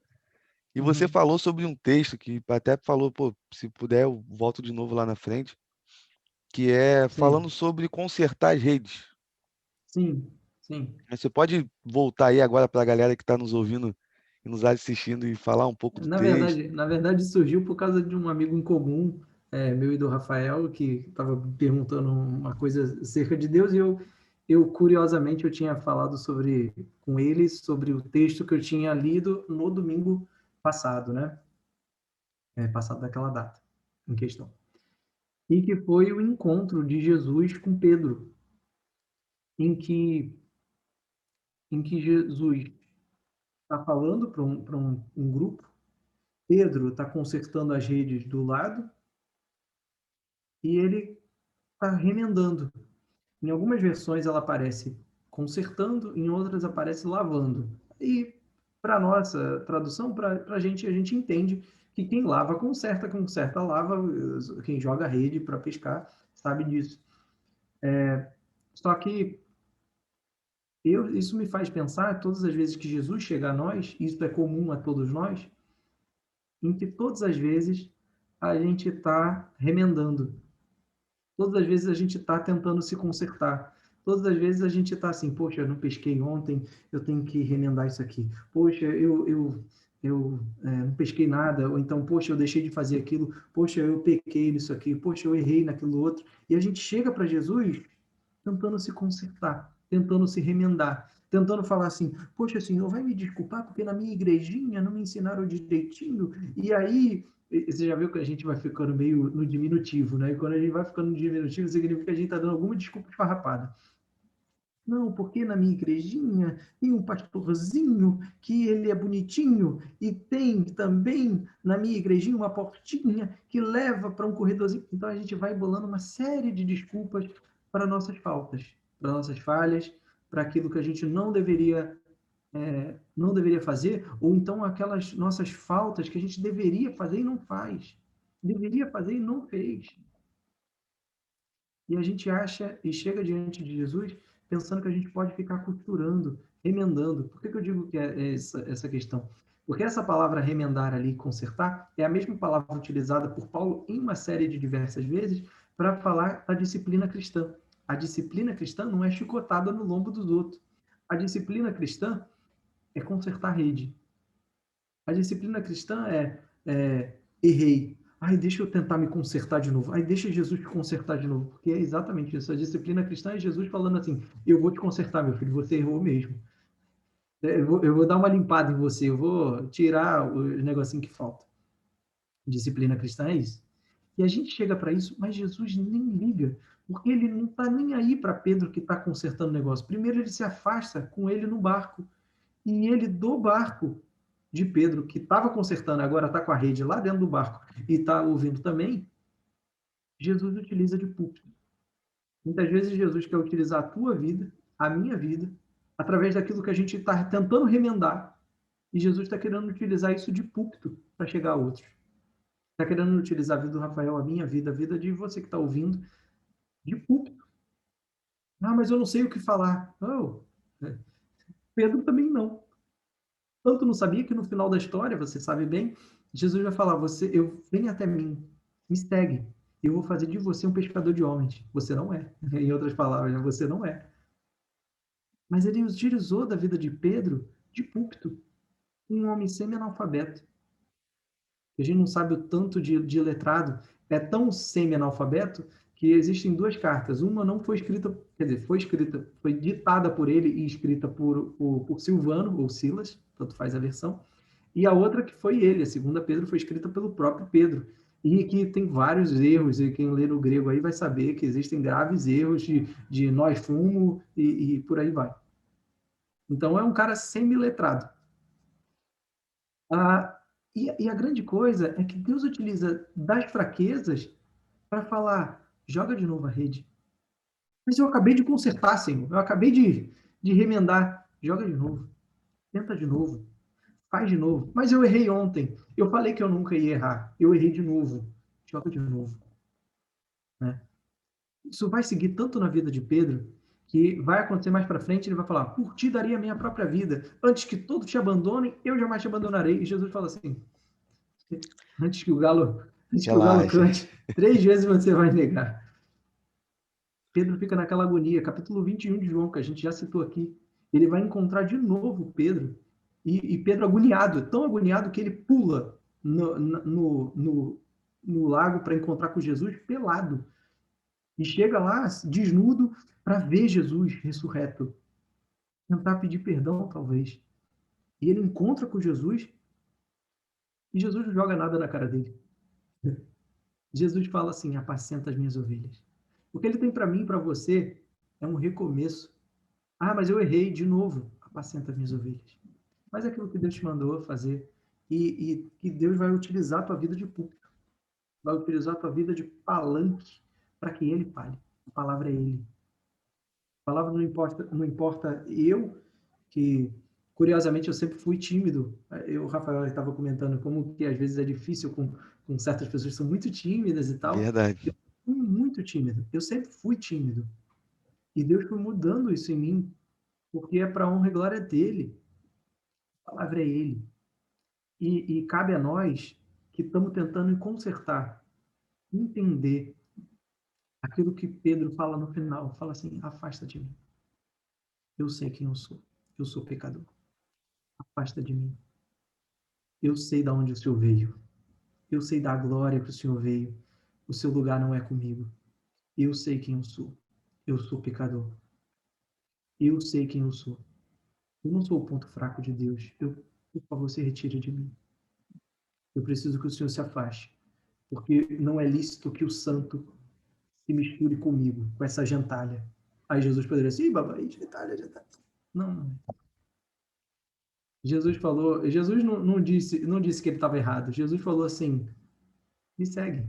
e você Uhum. falou sobre um texto que até falou, pô, se puder eu volto de novo lá na frente, que é falando Sim, sobre consertar as redes. sim, sim. Mas você pode voltar aí agora para a galera que está nos ouvindo e nos assistindo e falar um pouco do texto? Na verdade surgiu por causa de um amigo em comum, meu e do Rafael, que estava perguntando uma coisa acerca de Deus, e curiosamente, eu tinha falado com ele sobre o texto que eu tinha lido no domingo passado, né? Passado daquela data em questão. E que foi o encontro de Jesus com Pedro, em que, em que Jesus está falando para um grupo, Pedro está consertando as redes do lado, e ele está remendando. Em algumas versões ela aparece consertando, em outras aparece lavando. E para nossa tradução, para a gente entende que quem lava conserta, conserta lava, quem joga rede para pescar sabe disso. Só que isso me faz pensar, todas as vezes que Jesus chega a nós, isso é comum a todos nós, em que todas as vezes a gente está remendando, todas as vezes a gente está tentando se consertar. Todas as vezes a gente está assim, poxa, eu não pesquei ontem, eu tenho que remendar isso aqui. Poxa, eu não pesquei nada, ou então, poxa, eu deixei de fazer aquilo, poxa, eu pequei nisso aqui, poxa, eu errei naquilo outro. E a gente chega para Jesus tentando se consertar, tentando se remendar, tentando falar assim, poxa, Senhor, vai me desculpar porque na minha igrejinha não me ensinaram direitinho, e aí você já viu que a gente vai ficando meio no diminutivo, né? E quando a gente vai ficando no diminutivo, significa que a gente está dando alguma desculpa esfarrapada. Não, porque na minha igrejinha tem um pastorzinho que ele é bonitinho e tem também na minha igrejinha uma portinha que leva para um corredorzinho. Então a gente vai bolando uma série de desculpas para nossas faltas, para nossas falhas, para aquilo que a gente não deveria fazer, ou então aquelas nossas faltas que a gente deveria fazer e não faz, deveria fazer e não fez. E a gente acha e chega diante de Jesus pensando que a gente pode ficar costurando, remendando. Por que eu digo que é essa questão? Porque essa palavra remendar ali, consertar, é a mesma palavra utilizada por Paulo em uma série de diversas vezes para falar da disciplina cristã. A disciplina cristã não é chicotada no lombo dos outros. A disciplina cristã é consertar a rede. A disciplina cristã errei. Ai, deixa eu tentar me consertar de novo. Ai, deixa Jesus te consertar de novo. Porque é exatamente isso. A disciplina cristã é Jesus falando assim: eu vou te consertar, meu filho, você errou mesmo. Eu vou dar uma limpada em você, eu vou tirar o negocinho que falta. Disciplina cristã é isso. E a gente chega para isso, mas Jesus nem liga, porque ele não está nem aí para Pedro que está consertando o negócio. Primeiro ele se afasta com ele no barco. E ele do barco de Pedro, que estava consertando, agora está com a rede lá dentro do barco e está ouvindo também, Jesus utiliza de púlpito. Muitas vezes Jesus quer utilizar a tua vida, a minha vida, através daquilo que a gente está tentando remendar. E Jesus está querendo utilizar isso de púlpito para chegar a outros. Está querendo utilizar a vida do Rafael, a minha vida, a vida de você que está ouvindo, de púlpito. Ah, mas eu não sei o que falar. Oh, Pedro também não. Tanto não sabia que no final da história, você sabe bem, Jesus vai falar: eu venha até mim, me segue, eu vou fazer de você um pescador de homens. Você não é. Em outras palavras, você não é. Mas ele utilizou da vida de Pedro de púlpito, um homem semi-analfabeto. A gente não sabe o tanto de letrado, é tão semi-analfabeto que existem duas cartas. Uma não foi escrita, quer dizer, foi escrita, foi ditada por ele e escrita por Silvano ou Silas, tanto faz a versão, e a outra que foi ele, a segunda Pedro, foi escrita pelo próprio Pedro, e que tem vários erros, e quem lê no grego aí vai saber que existem graves erros de nós fumo e por aí vai. Então é um cara semi-letrado. Ah, e a grande coisa é que Deus utiliza das fraquezas para falar, joga de novo a rede. Mas eu acabei de consertar, Senhor, eu acabei de remendar, joga de novo, tenta de novo. Faz de novo. Mas eu errei ontem. Eu falei que eu nunca ia errar. Eu errei de novo. Joga de novo. Né? Isso vai seguir tanto na vida de Pedro, que vai acontecer mais para frente, ele vai falar, por ti daria a minha própria vida. Antes que todos te abandonem, eu jamais te abandonarei. E Jesus fala assim, antes que o galo, antes que o galo Relaxa. cante, 3 vezes você vai negar. Pedro fica naquela agonia. Capítulo 21 de João, que a gente já citou aqui. Ele vai encontrar de novo Pedro. E Pedro agoniado, tão agoniado que ele pula no lago para encontrar com Jesus pelado. E chega lá desnudo para ver Jesus ressurreto. Tentar pedir perdão, talvez. E ele encontra com Jesus e Jesus não joga nada na cara dele. Jesus fala assim: apacenta as minhas ovelhas. O que ele tem para mim e para você é um recomeço. Ah, mas eu errei de novo. Apacenta as minhas ovelhas. Faz aquilo que Deus te mandou fazer e que Deus vai utilizar a tua vida de púlpito, vai utilizar a tua vida de palanque para que Ele fale. A palavra é Ele. A palavra não importa eu, que curiosamente eu sempre fui tímido. O Rafael estava comentando como que às vezes é difícil com certas pessoas que são muito tímidas e tal. Eu Verdade. fui muito tímido. Eu sempre fui tímido. E Deus foi mudando isso em mim, porque é para a honra e glória dele. A palavra é Ele. E cabe a nós que estamos tentando consertar, entender, Aquilo que Pedro fala no final, fala assim: afasta de mim. Eu sei quem eu sou. Eu sou pecador. Afasta de mim. Eu sei de onde o Senhor veio. Eu sei da glória que o Senhor veio. O seu lugar não é comigo. Eu sei quem eu sou. Eu sou pecador. Eu sei quem eu sou. Eu não sou o ponto fraco de Deus. Por favor, se retire de mim. Eu preciso que o Senhor se afaste. Porque não é lícito que o santo se misture comigo, com essa gentalha. Aí Jesus poderia dizer, ih, babai, gentalha, gentalha. Não, não. Jesus falou, Jesus não disse que ele estava errado. Jesus falou assim, me segue.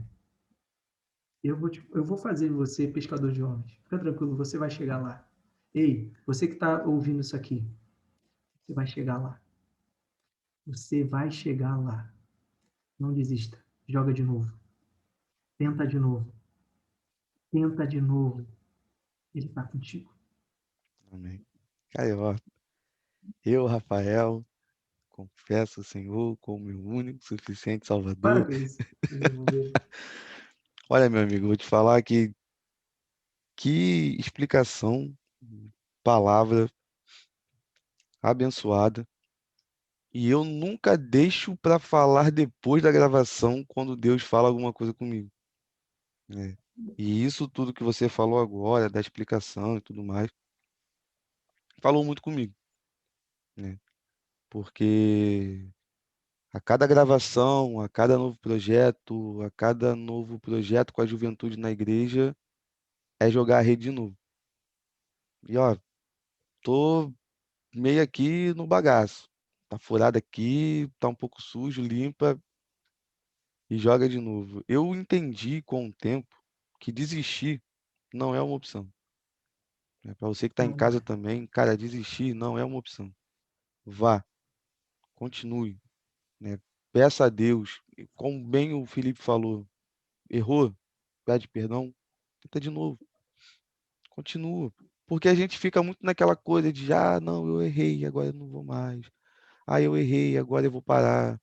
Eu vou fazer você pescador de homens. Fica tranquilo, você vai chegar lá. Ei, você que está ouvindo isso aqui, você vai chegar lá. Você vai chegar lá. Não desista. Joga de novo. Tenta de novo. Tenta de novo. Ele está contigo. Amém. Cara, ó, eu, Rafael, confesso o Senhor como meu único, suficiente Para Salvador. com isso. Eu vou ver. Olha, meu amigo, vou te falar que explicação, palavra abençoada. E eu nunca deixo para falar depois da gravação quando Deus fala alguma coisa comigo, né? E isso tudo que você falou agora, da explicação e tudo mais, falou muito comigo, né? Porque a cada gravação, a cada novo projeto com a juventude na igreja, é jogar a rede de novo. E ó, tô meio aqui no bagaço. Tá furado aqui, tá um pouco sujo, limpa e joga de novo. Eu entendi com o tempo que desistir não é uma opção. Para você que está em Não, não casa é. também, cara, desistir não é uma opção. Vá, continue, né? Peça a Deus, e como bem o Felipe falou, errou, pede perdão, tenta de novo, continua. Porque a gente fica muito naquela coisa de, ah, não, eu errei, agora eu não vou mais. Ah, eu errei, agora eu vou parar.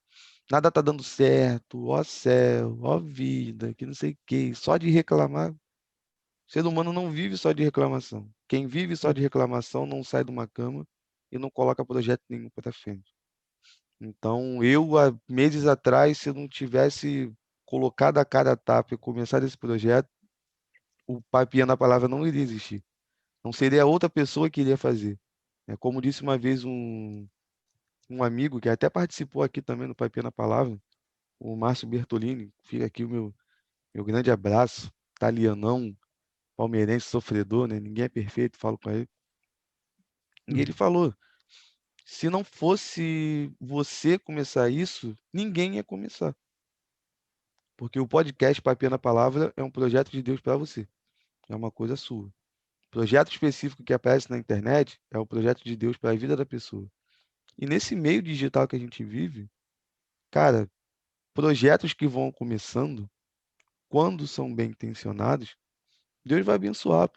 Nada tá dando certo, ó céu, ó vida, que não sei o quê. Só de reclamar. O ser humano não vive só de reclamação. Quem vive só de reclamação não sai de uma cama e não coloca projeto nenhum para frente. Então, eu, há meses atrás, se eu não tivesse colocado a cara a tapa e começado esse projeto, o Papiando a Palavra não iria existir. Não seria outra pessoa que iria fazer. É como disse uma vez um amigo que até participou aqui também no Papiando a Palavra, o Márcio Bertolini. Fica aqui o meu grande abraço, italianão, palmeirense sofredor, né? Ninguém é perfeito, falo com ele. E ele falou: se não fosse você começar isso, ninguém ia começar. Porque o podcast Papiando a Palavra é um projeto de Deus para você. É uma coisa sua. O projeto específico que aparece na internet é o projeto de Deus para a vida da pessoa. E nesse meio digital que a gente vive, cara, projetos que vão começando, quando são bem intencionados, Deus vai abençoar.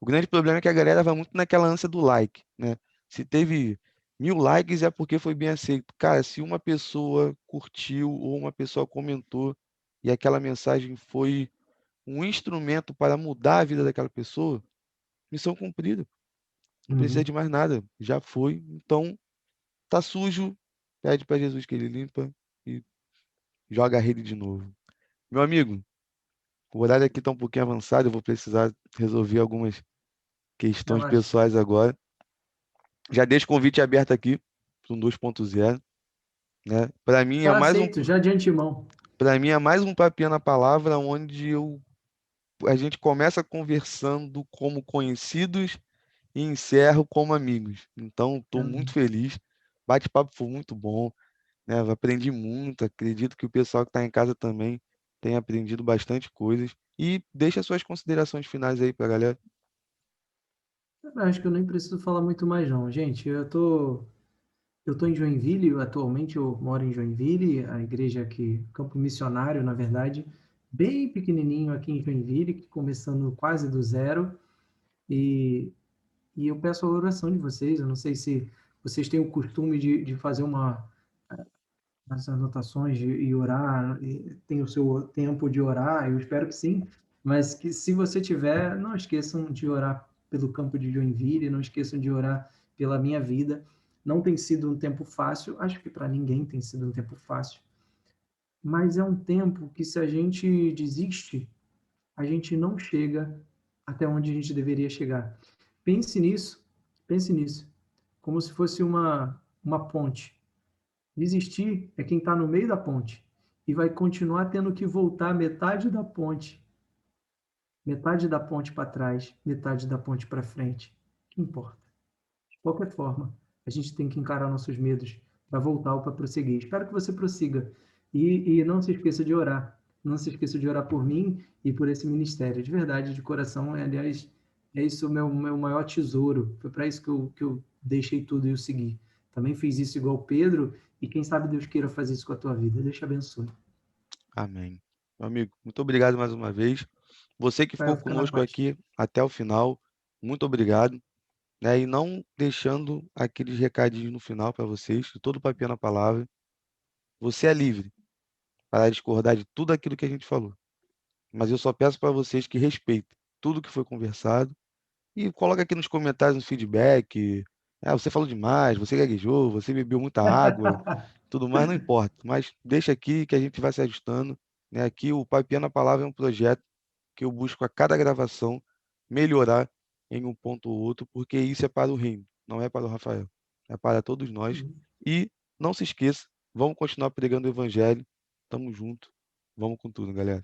O grande problema é que a galera vai muito naquela ânsia do like, né? Se teve 1.000 likes é porque foi bem aceito. Cara, se uma pessoa curtiu ou uma pessoa comentou e aquela mensagem foi um instrumento para mudar a vida daquela pessoa, missão cumprida. Não precisa de Uhum. mais nada. Já foi. Então, tá sujo, pede para Jesus que ele limpa e joga a rede de novo. Meu amigo, o horário aqui está um pouquinho avançado, eu vou precisar resolver algumas questões Relaxa. pessoais agora. Já deixo o convite aberto aqui para um 2.0, né? Já aceito, já de antemão. Para mim é mais um papinha na palavra onde a gente começa conversando como conhecidos e encerro como amigos. Então, estou muito Amém. feliz. Bate-papo foi muito bom, né? Eu aprendi muito. Acredito que o pessoal que está em casa também tem aprendido bastante coisas. E deixa suas considerações finais aí para a galera. Eu acho que eu nem preciso falar muito mais, não. Gente, eu tô em Joinville, atualmente eu moro em Joinville, a igreja aqui, campo missionário, na verdade, bem pequenininho aqui em Joinville, começando quase do zero, e, e eu peço a oração de vocês, eu não sei se vocês têm o costume de fazer as anotações e orar, e tem o seu tempo de orar, eu espero que sim, Mas que se você tiver, não esqueçam de orar pelo campo de Joinville, não esqueçam de orar pela minha vida. Não tem sido um tempo fácil, acho que para ninguém tem sido um tempo fácil, mas é um tempo que se a gente desiste, a gente não chega até onde a gente deveria chegar. Pense nisso, pense nisso, como se fosse uma ponte. Desistir é quem está no meio da ponte e vai continuar tendo que voltar metade da ponte para trás, metade da ponte para frente. O que importa? De qualquer forma, a gente tem que encarar nossos medos para voltar ou para prosseguir. Espero que você prossiga. E não se esqueça de orar. Não se esqueça de orar por mim e por esse ministério. De verdade, de coração, aliás, é isso o meu maior tesouro. Foi para isso que eu deixei tudo e o segui. Também fiz isso igual Pedro, e quem sabe Deus queira fazer isso com a tua vida. Deus te abençoe. Amém. Meu amigo, muito obrigado mais uma vez. Você que ficou Rafael, fica na conosco paz. aqui até o final, muito obrigado, né? E não deixando aqueles recadinhos no final para vocês, de todo o papel na palavra. Você é livre para discordar de tudo aquilo que a gente falou. Mas eu só peço para vocês que respeitem tudo que foi conversado e coloca aqui nos comentários um feedback. Ah, você falou demais, você gaguejou, você bebeu muita água, tudo mais, não importa. Mas deixa aqui que a gente vai se ajustando, né? Aqui o Papiando na Palavra é um projeto que eu busco a cada gravação melhorar em um ponto ou outro, porque isso é para o reino, não é para o Rafael, é para todos nós. E não se esqueça, vamos continuar pregando o evangelho. Tamo junto, vamos com tudo, galera.